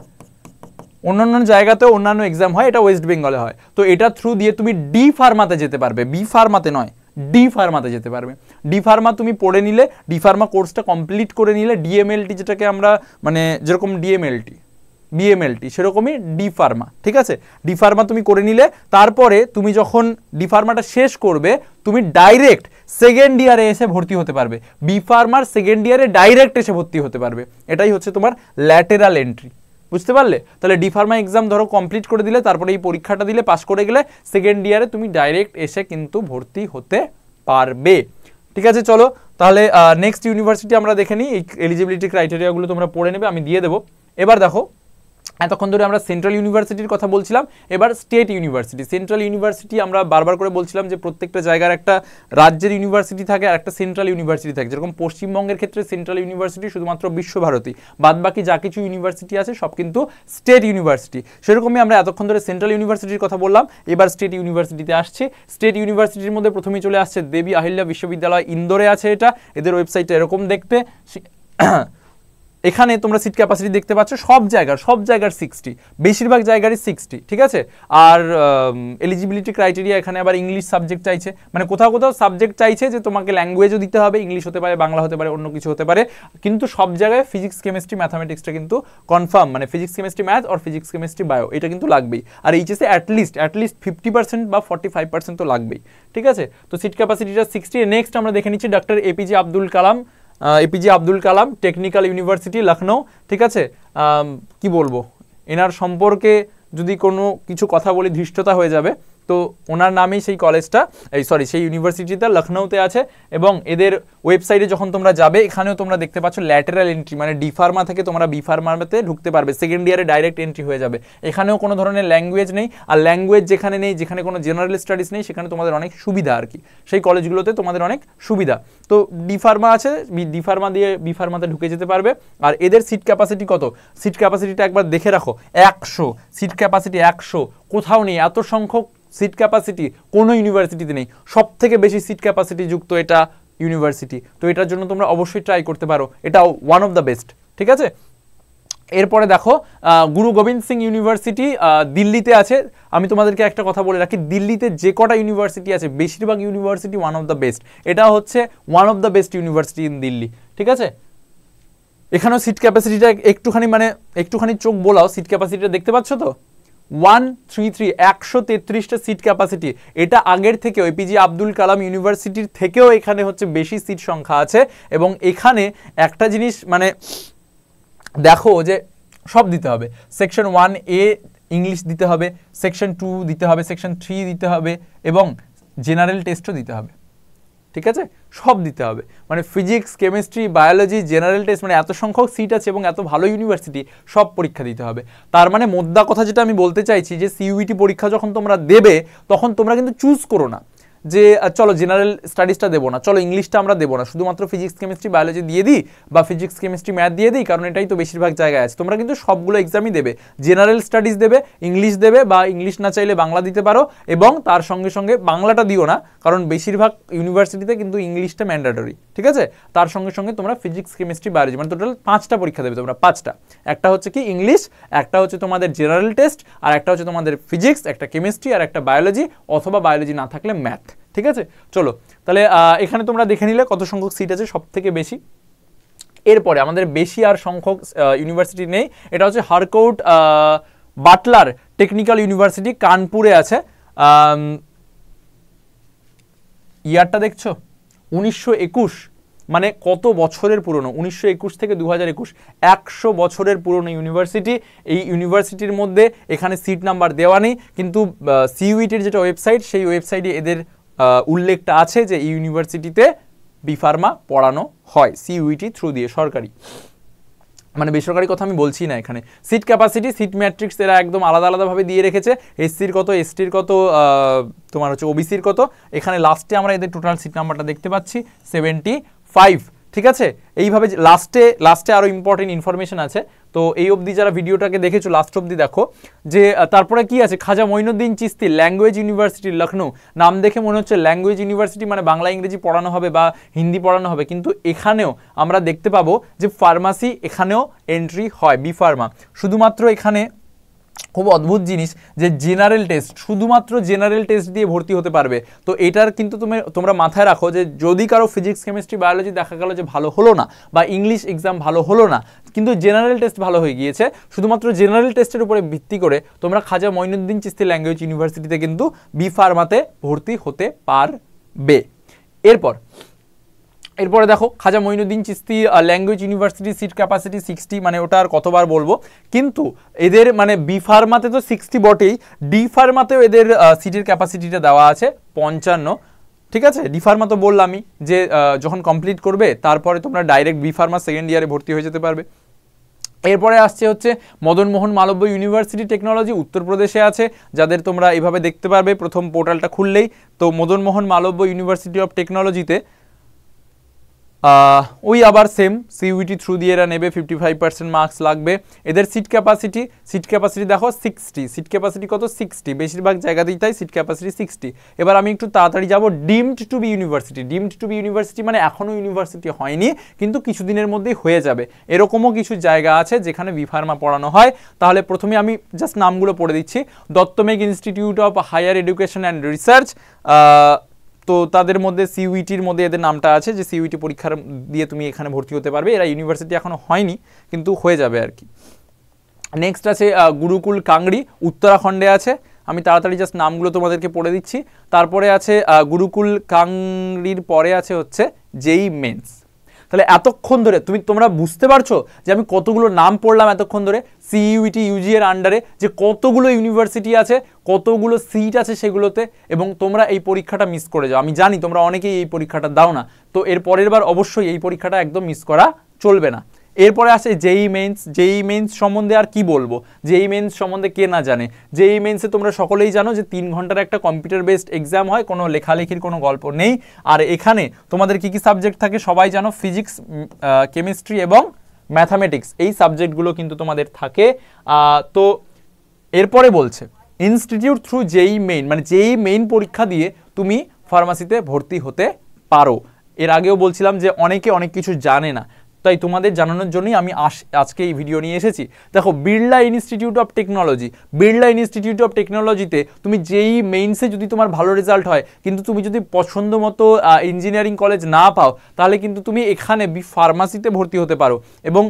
অন্যান্য জায়গাতেও অন্যান্য এক্সাম হয়, এটা ওয়েস্ট বেঙ্গলে হয়। তো এটা থ্রু দিয়ে তুমি ডি ফার্মাতে যেতে পারবে, বি ফার্মাতে নয়, ডি ফার্মাতে যেতে পারবে। ডি ফার্মা তুমি পড়ে নিলে, ডি ফার্মা কোর্সটা কমপ্লিট করে নিলে, ডিএমএলটি যেটাকে আমরা মানে যেরকম ডিএমএলটি বিএমএলটি সেরকমই ডি ফার্মা, ঠিক আছে? ডি ফার্মা তুমি করে নিলে, তারপরে তুমি যখন ডি ফার্মাটা শেষ করবে, তুমি ডাইরেক্ট সেকেন্ড ইয়ারে এসে ভর্তি হতে পারবে, বি ফার্মার সেকেন্ড ইয়ারে ডাইরেক্ট এসে ভর্তি হতে পারবে। এটাই হচ্ছে তোমার ল্যাটেরাল এন্ট্রি, বুঝতে পারলে? তাহলে ডি ফার্মা এক্সাম ধরো কমপ্লিট করে দিলে, তারপরে এই পরীক্ষাটা দিলে, পাস করে গেলে, সেকেন্ড ইয়ারে তুমি ডাইরেক্ট এসে কিন্তু ভর্তি হতে পারবে। ঠিক আছে, চলো তাহলে নেক্সট ইউনিভার্সিটি আমরা দেখে নিই। এই এলিজিবিলিটি ক্রাইটেরিয়াগুলো তোমরা পড়ে নেবে, আমি দিয়ে দেবো। এবার দেখো, এতক্ষণ ধরে আমরা সেন্ট্রাল ইউনিভার্সিটির কথা বলছিলাম, এবার স্টেট ইউনিভার্সিটি। সেন্ট্রাল ইউনিভার্সিটি আমরা বারবার করে বলছিলাম যে প্রত্যেকটা জায়গার একটা রাজ্যের ইউনিভার্সিটি থাকে আর একটা সেন্ট্রাল ইউনিভার্সিটি থাকে। যেরকম পশ্চিমবঙ্গের ক্ষেত্রে সেন্ট্রাল ইউনিভার্সিটি শুধুমাত্র বিশ্বভারতী, বাদবাকি যা কিছু ইউনিভার্সিটি আছে সব কিন্তু স্টেট ইউনিভার্সিটি। সেরকমই আমরা এতক্ষণ ধরে সেন্ট্রাল ইউনিভার্সিটির কথা বললাম, এবার স্টেট ইউনিভার্সিটিতে আসছে। স্টেট ইউনিভার্সিটির মধ্যে প্রথমেই চলে আসছে দেবী আহিল্যা বিশ্ববিদ্যালয়, ইন্দোরে আছে এটা। এদের ওয়েবসাইটটা এরকম দেখতে। এখানে তোমরা সিট ক্যাপাসিটি দেখতে পাচ্ছ, সব জায়গার 60, বেশিরভাগ জায়গারই 60, ঠিক আছে? আর এলিজিবিলিটি ক্রাইটেরিয়া এখানে আবার ইংলিশ সাবজেক্ট চাইছে, মানে কোথাও কোথাও সাবজেক্ট চাইছে যে তোমাকে ল্যাঙ্গুয়েজও দিতে হবে, ইংলিশ হতে পারে, বাংলা হতে পারে, অন্য কিছু হতে পারে, কিন্তু সব জায়গায় ফিজিক্স কেমিস্ট্রি ম্যাথামেটিক্সটা কিন্তু কনফার্ম, মানে ফিজিক্স কেমিস্ট্রি ম্যাথ আর ফিজিক্স কেমিস্ট্রি বায়ো, এটা কিন্তু লাগবেই। আর এইচএসে অ্যাটলিস্ট 50% বা 45% তো লাগবেই, ঠিক আছে? তো সিট ক্যাপাসিটিটা 60। নেক্সট আমরা দেখে নিচ্ছি doctor APJ Abdul Kalam technical university, Lucknow, ঠিক আছে? কি বলবো, এনার সম্পর্কে যদি কোনো কিছু কথা বলি ধৃষ্টতা হয়ে যাবে, তো ওনার নামেই সেই কলেজটা, সেই ইউনিভার্সিটিটা লখনৌতে আছে। এবং এদের ওয়েবসাইটে যখন তোমরা যাবে, এখানেও তোমরা দেখতে পাচ্ছ ল্যাটেরাল এন্ট্রি, মানে ডি ফার্মা থেকে তোমরা বি ফার্মাতে ঢুকতে পারবে, সেকেন্ড ইয়ারে ডাইরেক্ট এন্ট্রি হয়ে যাবে। এখানেও কোনো ধরনের ল্যাঙ্গুয়েজ নেই, আর ল্যাঙ্গুয়েজ যেখানে নেই, যেখানে কোনো জেনারেল স্টাডিজ নেই, সেখানে তোমাদের অনেক সুবিধা আর কি, সেই কলেজগুলোতে তোমাদের অনেক সুবিধা। তো ডি ফার্মা আছে, ডি ফার্মা দিয়ে বি ফার্মাতে ঢুকে যেতে পারবে। আর এদের সিট ক্যাপাসিটি কত, সিট ক্যাপাসিটিটা একবার দেখে রাখো, 100 সিট ক্যাপাসিটি, 100, কোথাও নেই এত সংখ্যক সিট ক্যাপাসিটি, কোনো ইউনিভার্সিটিতে নেই। সব থেকে বেশি সিট ক্যাপাসিটি যুক্ত এটা ইউনিভার্সিটি, তো এটার জন্য তোমরা অবশ্যই ট্রাই করতে পারো, এটা ওয়ান অফ দ্য বেস্ট, ঠিক আছে? এরপরে দেখো গুরু গোবিন্দ সিং ইউনিভার্সিটি দিল্লিতে আছে। আমি তোমাদেরকে একটা কথা বলে রাখি, দিল্লিতে যে কটা ইউনিভার্সিটি আছে বেশিরভাগ university one of the best, এটা হচ্ছে one of the best university in Delhi, ঠিক আছে? এখানেও সিট ক্যাপাসিটিটা একটুখানি চোখ বোলাও, সিট ক্যাপাসিটিটা দেখতে পাচ্ছ তো, 133, 133টা সিট ক্যাপাসিটি। এটা আগের থেকে এপিজে আব্দুল কালাম ইউনিভার্সিটির থেকেও এখানে হচ্ছে বেশি সিট সংখ্যা আছে। এবং এখানে একটা জিনিস মানে দেখো যে সব দিতে হবে, সেকশন 1A ইংলিশ দিতে হবে, সেকশন 2 দিতে হবে, সেকশন 3 দিতে হবে, এবং জেনারেল টেস্টও দিতে হবে, ঠিক আছে, সব দিতে হবে, মানে physics, chemistry, biology, general test, মানে এত সংখ্যক সিট আছে এবং এত ভালো ইউনিভার্সিটি, সব পরীক্ষা দিতে হবে। তার মানে মোদ্দা কথা যেটা আমি বলতে চাইছি যে সিইউটি পরীক্ষা যখন তোমরা দেবে তখন তোমরা কিন্তু চুজ করো না যে চলো জেনারেল স্টাডিজটা দেবো না, চলো ইংলিশটা আমরা দেবো না, শুধুমাত্র ফিজিক্স, কেমিস্ট্রি, বায়োলজি দিয়ে দিই বা ফিজিক্স, কেমিস্ট্রি, ম্যাথ দিয়ে দিই, কারণ এটাই তো বেশিরভাগ জায়গায় আছে। তোমরা কিন্তু সবগুলো এক্সামই দেবে, জেনারেল স্টাডিজ দেবে, ইংলিশ দেবে, বা ইংলিশ না চাইলে বাংলা দিতে পারো, এবং তার সঙ্গে সঙ্গে বাংলাটা দিও না, কারণ বেশিরভাগ ইউনিভার্সিটিতে কিন্তু ইংলিশটা ম্যান্ডেটরি, ঠিক আছে। তার সঙ্গে সঙ্গে তোমরা ফিজিক্স, কেমিস্ট্রি, বায়োলজি, মানে টোটাল 5টা পরীক্ষা দেবে তোমরা, 5টা। একটা হচ্ছে কি ইংলিশ, একটা হচ্ছে তোমাদের জেনারেল টেস্ট, আর একটা হচ্ছে তোমাদের ফিজিক্স, একটা কেমিস্ট্রি, আর একটা বায়োলজি, অথবা বায়োলজি না থাকলে ম্যাথ, ঠিক আছে। চলো তাহলে এখানে তোমরা দেখে নিলে কত সংখ্যক সিট আছে, সব থেকে বেশি। এরপরে আমাদের বেশি আর সংখ্যক ইউনিভার্সিটি নেই, এটা হচ্ছে হারকোর্ট বাটলার টেকনিক্যাল ইউনিভার্সিটি, কানপুরে আছে। ইয়ারটা দেখছো 1921, মানে কত বছরের পুরনো, 1921 থেকে 2021, 100 বছরের পুরনো ইউনিভার্সিটি। এই ইউনিভার্সিটির মধ্যে এখানে সিট নাম্বার দেওয়া নেই, কিন্তু সিইউটির যেটা ওয়েবসাইট, সেই ওয়েবসাইটে এদের উল্লেখটা আছে যে এই ইউনিভার্সিটিতে বি ফার্মা পড়ানো হয় সিইউটি থ্রু দিয়ে, সরকারি, মানে বেসরকারি কথা আমি বলছি না এখানে। সিট ক্যাপাসিটি, সিট ম্যাট্রিক্স এরা একদম আলাদা আলাদাভাবে দিয়ে রেখেছে, এসসির কত, এসটির কত, তোমার হচ্ছে ওবিসির কত। এখানে লাস্টে আমরা এদের টোটাল সিট নাম্বারটা দেখতে পাচ্ছি 75, ঠিক আছে। এইভাবে লাস্টে আরও ইম্পর্টেন্ট ইনফরমেশন আছে, তো এই অবধি যারা ভিডিওটাকে দেখেছো লাস্ট অবধি দেখো যে তারপরে কি আছে, খাজা মঈনুদ্দিন চিশতি ল্যাঙ্গুয়েজ ইউনিভার্সিটি লখনৌ, নাম দেখে মনে হচ্ছে ল্যাঙ্গুয়েজ ইউনিভার্সিটি মানে বাংলা ইংরেজি পড়ানো হবে বা হিন্দি পড়ানো হবে, কিন্তু এখানেও আমরা দেখতে পাবো যে ফার্মাসি এখানেও এন্ট্রি হয়, বি ফার্মা। শুধুমাত্র এখানে খুব অদ্ভুত জিনিস যে জেনারেল টেস্ট, শুধুমাত্র জেনারেল টেস্ট দিয়ে ভর্তি হতে পারবে। তো এটার কিন্তু তোমরা মাথায় রাখো যে যদি কারো ফিজিক্স, কেমিস্ট্রি, বায়োলজি দেখা গেল যে ভালো হলো না, বা ইংলিশ এক্সাম ভালো হলো না, কিন্তু জেনারেল টেস্ট ভালো হয়ে গিয়েছে, শুধুমাত্র জেনারেল টেস্টের উপরে ভিত্তি করে তোমরা খাজা মঈনুদ্দিন চিশতি ল্যাঙ্গুয়েজ ইউনিভার্সিটিতে কিন্তু বি ফার্মাতে ভর্তি হতে পারবে। এরপরে দেখো Khwaja Moinuddin Chishti language university seat capacity 60, মানে ওটা আর কতবার বলবো, কিন্তু এদের মানে বি ফার্মাতে তো 60 বটেই, ডি ফার্মাতেও এদের সিটের ক্যাপাসিটিটা দেওয়া আছে 55, ঠিক আছে। ডি ফার্মা তো বললামই যে যখন কমপ্লিট করবে তারপরে তোমরা ডাইরেক্ট বি ফার্মা সেকেন্ড ইয়ারে ভর্তি হয়ে যেতে পারবে। এরপরে আসছে হচ্ছে মদন মোহন মালব্য ইউনিভার্সিটি টেকনোলজি, উত্তরপ্রদেশে আছে, যাদের তোমরা এইভাবে দেখতে পারবে প্রথম পোর্টালটা খুললেই। তো মদন মোহন মালব্য ইউনিভার্সিটি অফ টেকনোলজিতে ওই আবার সেম সিইউটি থ্রু দিয়ে এরা নেবে, 55% মার্কস লাগবে। এদের সিট ক্যাপাসিটি দেখো 60, সিট ক্যাপাসিটি কত 60, বেশিরভাগ জায়গাতেই তাই সিট ক্যাপাসিটি 60। এবার আমি একটু তাড়াতাড়ি যাব ডিমড টু বি ইউনিভার্সিটি, মানে এখনও ইউনিভার্সিটি হয়নি কিন্তু কিছুদিনের মধ্যেই হয়ে যাবে, এরকমও কিছু জায়গা আছে যেখানে বি ফার্মা পড়ানো হয়। তাহলে প্রথমে আমি জাস্ট নামগুলো পড়ে দিচ্ছি। Datta Meghe institute of higher education and research, তো তাদের মধ্যে সিইউটির মধ্যে এদের নামটা আছে যে সিইউটি পরীক্ষার দিয়ে তুমি এখানে ভর্তি হতে পারবে। এরা ইউনিভার্সিটি এখনো হয়নি কিন্তু হয়ে যাবে আর কি। নেক্সট আছে গুরুকুল কাংড়ি, উত্তরাখণ্ডে আছে, আমি তাড়াতাড়ি জাস্ট নামগুলো তোমাদেরকে পড়ে দিচ্ছি। তারপরে আছে গুরুকুল কাংড়ির পরে আছে হচ্ছে জেই মেন্স। তাহলে এতক্ষণ ধরে তোমরা বুঝতে পারছো যে আমি কতগুলো নাম পড়লাম এতক্ষণ ধরে, সিইউটি ইউজি এর আন্ডারে যে কতগুলো ইউনিভার্সিটি আছে, কতগুলো সিট আছে সেগুলোতে, এবং তোমরা এই পরীক্ষাটা মিস করে যাও। আমি জানি তোমরা অনেকেই এই পরীক্ষাটা দাও না, তো এর পরের বার অবশ্যই এই পরীক্ষাটা একদম মিস করা চলবে না। এরপরে আসে জেই মেন্স সম্বন্ধে আর কি বলবো, জেই মেন্স সম্বন্ধে কে না জানে। জেই মেন্সে তোমরা সকলেই জানো যে 3 ঘন্টার একটা কম্পিউটার বেসড এক্সাম হয়, কোনো লেখালেখির কোনো গল্প নেই। আর এখানে তোমাদের কি কি সাবজেক্ট থাকে সবাই জানো, ফিজিক্স, কেমিস্ট্রি এবং ম্যাথামেটিক্স, এই সাবজেক্টগুলো কিন্তু তোমাদের থাকে। তো এরপরে বলছে ইনস্টিটিউট থ্রু জেই মেইন, মানে জেই মেইন পরীক্ষা দিয়ে তুমি ফার্মাসিতে ভর্তি হতে পারো। এর আগেও বলছিলাম যে অনেকে অনেক কিছু জানে না, তাই তোমাদের জানানোর জন্যই আমি আজকে এই ভিডিও নিয়ে এসেছি। দেখো বিড়লা ইনস্টিটিউট অফ টেকনোলজিতে তুমি জেই মেইনসে যদি তোমার ভালো রেজাল্ট হয়, কিন্তু তুমি যদি পছন্দ মতো ইঞ্জিনিয়ারিং কলেজ না পাও, তাহলে কিন্তু তুমি এখানে বি ফার্মাসিতে ভর্তি হতে পারো। এবং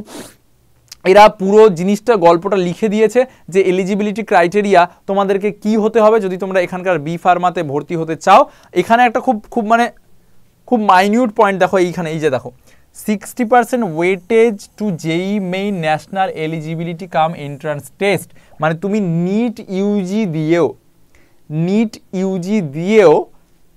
এরা পুরো জিনিসটা গল্পটা লিখে দিয়েছে যে এলিজিবিলিটি ক্রাইটেরিয়া তোমাদেরকে কি হতে হবে যদি তোমরা এখানকার বি ফার্মাতে ভর্তি হতে চাও। এখানে একটা খুব মাইনিউট পয়েন্ট দেখো এইখানে, এই যে দেখো 60% weightage to JEE main national eligibility cum entrance test, মানে তুমি নিট ইউজি দিয়েও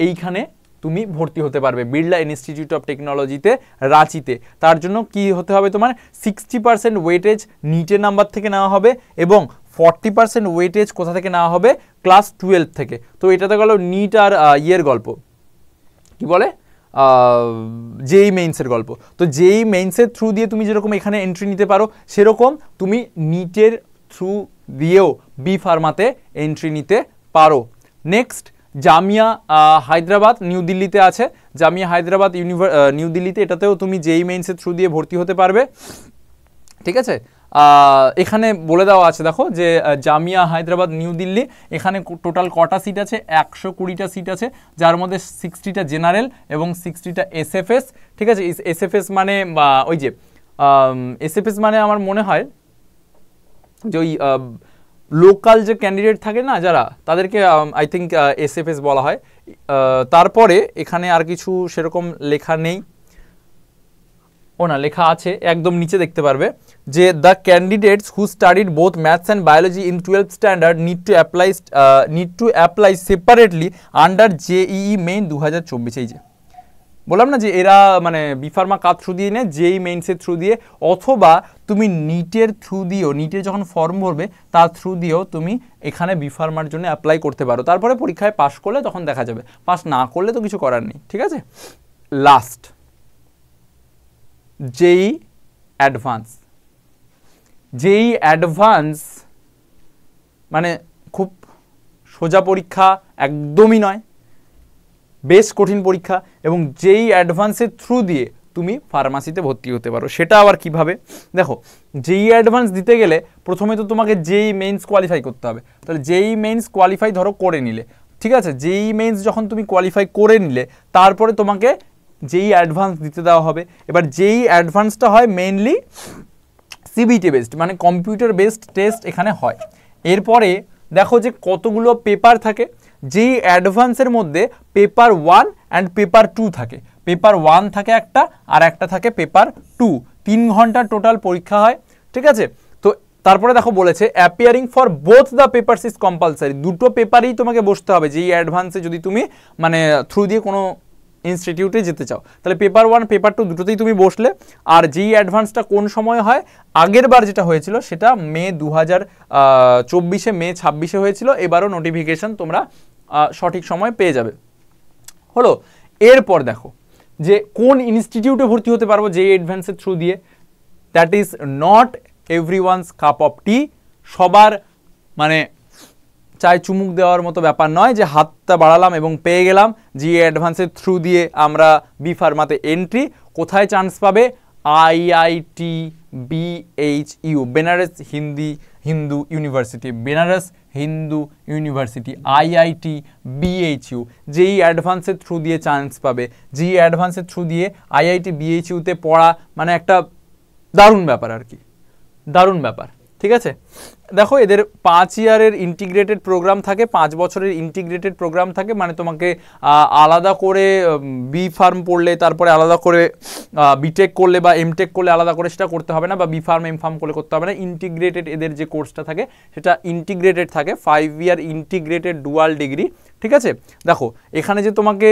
এইখানে তুমি ভর্তি হতে পারবে বিড়লা ইনস্টিটিউট অফ টেকনোলজিতে রাঁচিতে। তার জন্য কি হতে হবে, তোমার 60% ওয়েটেজ নিটের নাম্বার থেকে নেওয়া হবে এবং 40% ওয়েটেজ কোথা থেকে নেওয়া হবে, ক্লাস 12 থেকে। তো এটাতে গেল নিট আর ইয়ের গল্প, কি বলে, জেই মেইনসের গল্প। তো জেই মেইনসের থ্রু দিয়ে তুমি যেরকম এখানে এন্ট্রি নিতে পারো, সেরকম তুমি নিটের থ্রু দিয়েও বি ফার্মাতে এন্ট্রি নিতে পারো। নেক্সট, জামিয়া হায়দ্রাবাদ নিউ দিল্লিতে আছে, জামিয়া হায়দ্রাবাদ নিউ দিল্লিতে, এটাতেও তুমি জেই মেইনসের থ্রু দিয়ে ভর্তি হতে পারবে। ঠিক আছে, এখানে বলে দেওয়া আছে দেখো যে জামিয়া হায়দ্রাবাদ নিউ দিল্লি, এখানে টোটাল কটা সিট আছে, 120টা সিট আছে, যার মধ্যে 60টা জেনারেল এবং 60টা এসএফএস। ঠিক আছে, এসএফএস মানে ওই যে এসএফএস মানে আমার মনে হয় যে ওই লোকাল যে ক্যান্ডিডেট থাকে না যারা, তাদেরকে আই থিঙ্ক এসএফএস বলা হয়। তারপরে এখানে আর কিছু সেরকম লেখা নেই, না লেখা আছে একদম নিচে দেখতে পারবে যে the candidates who studied both maths and biology in 12th standard need to apply separately under JEE main 2024। এই যে বললাম না যে এরা মানে বিফার্মা কার থ্রু দিয়ে নেয়, জেই মেইনসের থ্রু দিয়ে, অথবা তুমি নিটের থ্রু দিয়েও, নিটের যখন ফর্ম ভরবে তার থ্রু দিয়েও তুমি এখানে বিফার্মার জন্য অ্যাপ্লাই করতে পারো। তারপরে পরীক্ষায় পাশ করলে তখন দেখা যাবে, পাশ না করলে তো কিছু করার নেই। ঠিক আছে, last JEE advance. JEE advance মানে খুব সোজা পরীক্ষা একদমই নয়, বেশ কঠিন পরীক্ষা, এবং জেই অ্যাডভান্সের থ্রু দিয়ে তুমি ফার্মাসিতে ভর্তি হতে পারো। সেটা আবার কিভাবে, দেখো জেই অ্যাডভান্স দিতে গেলে প্রথমে তো তোমাকে জেই মেইনস কোয়ালিফাই করতে হবে। তাহলে জেই মেইনস কোয়ালিফাই ধরো করে নিলে, ঠিক আছে, জেই মেইনস যখন তুমি কোয়ালিফাই করে নিলে তারপরে তোমাকে জেই অ্যাডভান্স দিতে দেওয়া হবে। এবার জেই অ্যাডভান্সটা হয় মেইনলি সিবিটি বেসড, মানে কম্পিউটার বেসড টেস্ট এখানে হয়। এরপরে দেখো যে কতগুলো পেপার থাকে, জেই অ্যাডভান্সের মধ্যে পেপার 1 অ্যান্ড পেপার 2 থাকে। পেপার 1 থাকে একটা, আর একটা থাকে পেপার 2। 3 ঘন্টার টোটাল পরীক্ষা হয়। ঠিক আছে, তো তারপরে দেখো বলেছে appearing for both the papers is compulsory. দুটো পেপারেই তোমাকে বসতে হবে জেই অ্যাডভান্সে যদি তুমি মানে থ্রু দিয়ে কোনো ইনস্টিটিউটে যেতে চাও। তাহলে পেপার 1 পেপার 2 দুটোতেই তুমি বসলে। আর জেই অ্যাডভান্সটা কোন সময় হয়, আগের বার যেটা হয়েছিল সেটা মে 2024 মে 26 হয়েছিল। এবারও নোটিফিকেশন তোমরা সঠিক সময় পেয়ে যাবে। হলো, এরপর দেখো যে কোন ইনস্টিটিউটে ভর্তি হতে পারবো জেই অ্যাডভান্সের থ্রু দিয়ে। That is not everyone's cup of tea. সবার মানে চায় চুমুক দেওয়ার মতো ব্যাপার নয় যে হাতটা বাড়ালাম এবং পেয়ে গেলাম। জেই অ্যাডভান্সের থ্রু দিয়ে আমরা বি ফার্মাতে এন্ট্রি। কোথায় চান্স পাবে, IIT BHU, Banaras Hindu university, Banaras Hindu university, IIT BHU. JEE অ্যাডভান্সের থ্রু দিয়ে চান্স পাবে। জেই অ্যাডভান্সের থ্রু দিয়ে আইআইটি বিএইচইউতে পড়া মানে একটা দারুণ ব্যাপার আর কি, দারুণ ব্যাপার। ঠিক আছে, দেখো এদের 5 ইয়ারের ইন্টিগ্রেটেড প্রোগ্রাম থাকে, 5 বছরের ইন্টিগ্রেটেড প্রোগ্রাম থাকে। মানে তোমাকে আলাদা করে বি ফার্ম পড়লে, তারপরে আলাদা করে বিটেক করলে বা এমটেক করলে আলাদা করে সেটা করতে হবে না, বা বি ফার্ম এম ফার্ম করলে করতে হবে না। ইন্টিগ্রেটেড এদের যে কোর্সটা থাকে সেটা ইন্টিগ্রেটেড থাকে, 5 ইয়ার ইন্টিগ্রেটেড ডুয়াল ডিগ্রি। ঠিক আছে, দেখো এখানে যে তোমাকে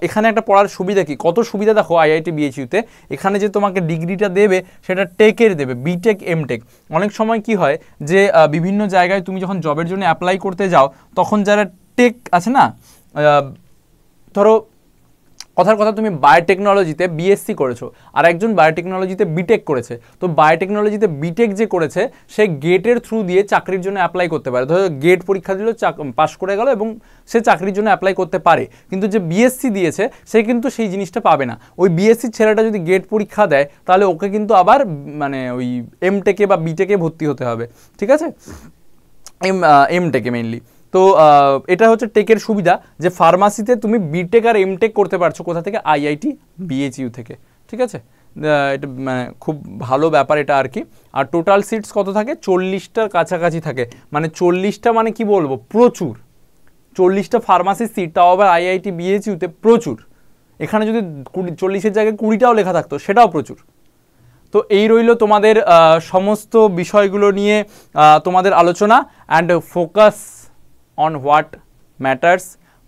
এখানে একটা পড়ার সুবিধা কি, কত সুবিধা দেখো আইআইটি বিএইচইউতে। এখানে যে তোমাকে ডিগ্রিটা দেবে সেটা টেকের দেবে, বিটেক এমটেক। অনেক সময় কি হয় যে বিভিন্ন জায়গায় তুমি যখন জবের জন্য অ্যাপ্লাই করতে যাও তখন যারা টেক আছে না, ধরো কথার কথা তুমি বায়োটেকনোলজিতে বিএসসি করেছো আর একজন বায়োটেকনোলজিতে বিটেক করেছে, তো বায়োটেকনোলজিতে বিটেক যে করেছে সে গেটের থ্রু দিয়ে চাকরির জন্য অ্যাপ্লাই করতে পারে। ধরো গেট পরীক্ষা দিল, পাস করে গেল এবং সে চাকরির জন্য অ্যাপ্লাই করতে পারে। কিন্তু যে বিএসসি দিয়েছে সে কিন্তু সেই জিনিসটা পাবে না। ওই বিএসসির ছেলেটা যদি গেট পরীক্ষা দেয় তাহলে ওকে কিন্তু আবার মানে ওই এমটেকে বা বিটেকে ভর্তি হতে হবে। ঠিক আছে, এমটেকে মেইনলি। তো এটা হচ্ছে টেকের সুবিধা যে ফার্মাসিতে তুমি বিটেক আর এমটেক করতে পারছো কোথা থেকে, আইআইটি বিএইচইউ থেকে। ঠিক আছে, এটা মানে খুব ভালো ব্যাপার এটা আর কি। আর টোটাল সিটস কত থাকে, 40টার কাছাকাছি থাকে। মানে 40টা মানে কি বলবো, প্রচুর। 40টা ফার্মাসির সিট, তাও আবার আইআইটি বিএইচইউতে প্রচুর। এখানে যদি 40-এর জায়গায় 20টাও লেখা থাকতো সেটাও প্রচুর। তো এই রইল তোমাদের সমস্ত বিষয়গুলো নিয়ে তোমাদের আলোচনা। And focus on what matters.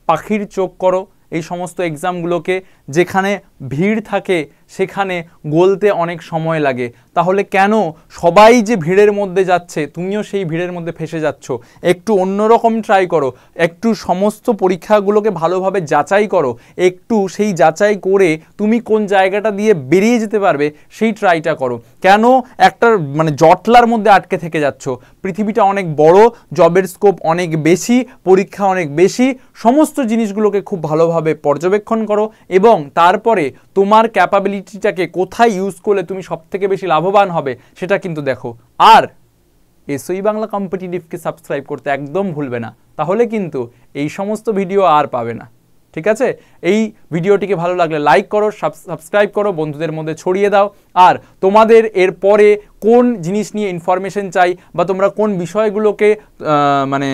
পাখির চোখ করো এই সমস্ত এক্সামগুলোকে, যেখানে ভিড় থাকে সেখানে গলতে অনেক সময় লাগে। তাহলে কেন সবাই যে ভিড়ের মধ্যে যাচ্ছে তুমিও সেই ভিড়ের মধ্যে ফেসে যাচ্ছ? একটু অন্যরকম ট্রাই করো, একটু সমস্ত পরীক্ষাগুলোকে ভালোভাবে যাচাই করো, একটু সেই যাচাই করে তুমি কোন জায়গাটা দিয়ে বেরিয়ে যেতে পারবে সেই ট্রাইটা করো। কেন একটা মানে জটলার মধ্যে আটকে থেকে যাচ্ছ? পৃথিবীটা অনেক বড়, জবের স্কোপ অনেক বেশি, পরীক্ষা অনেক বেশি। সমস্ত জিনিসগুলোকে খুব ভালোভাবে পর্যবেক্ষণ করো এবং তারপরে তোমার ক্যাপাবিলিটিটাকে কোথায় ইউজ করলে তুমি সবথেকে বেশি লাভবান হবে সেটা কিন্তু দেখো। আর এসওই বাংলা কম্পিটিটিভকে সাবস্ক্রাইব করতে একদম ভুলবে না, তাহলে কিন্তু এই সমস্ত ভিডিও আর পাবে না। ঠিক আছে? এই ভিডিওটিকে ভালো লাগলে লাইক করো, সাবস্ক্রাইব করো, বন্ধুদের মধ্যে ছড়িয়ে দাও। আর তোমাদের এর পরে কোন জিনিস নিয়ে ইনফরমেশন চাই বা তোমরা কোন বিষয়গুলোকে মানে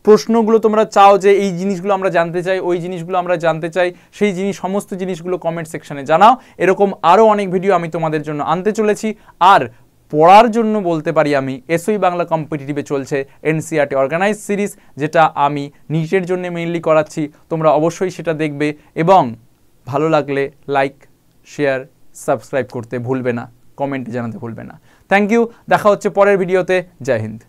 প্রশ্নগুলো তোমরা চাও যে এই জিনিসগুলো আমরা জানতে চাই, ওই জিনিসগুলো আমরা জানতে চাই, সেই সমস্ত জিনিসগুলো কমেন্ট সেকশনে জানাও। এরকম আরও অনেক ভিডিও আমি তোমাদের জন্য আনতে চলেছি। আর পড়ার জন্য বলতে পারি আমি এসওই বাংলা কম্পিটিটিভে চলছে এনসিইআরটি অর্গানাইজ সিরিজ, যেটা আমি নিটের জন্য মেইনলি করাচ্ছি। তোমরা অবশ্যই সেটা দেখবে এবং ভালো লাগলে লাইক, শেয়ার, সাবস্ক্রাইব করতে ভুলবে না, কমেন্টে জানাতে ভুলবে না। থ্যাংক ইউ, দেখা হচ্ছে পরের ভিডিওতে। জয় হিন্দ।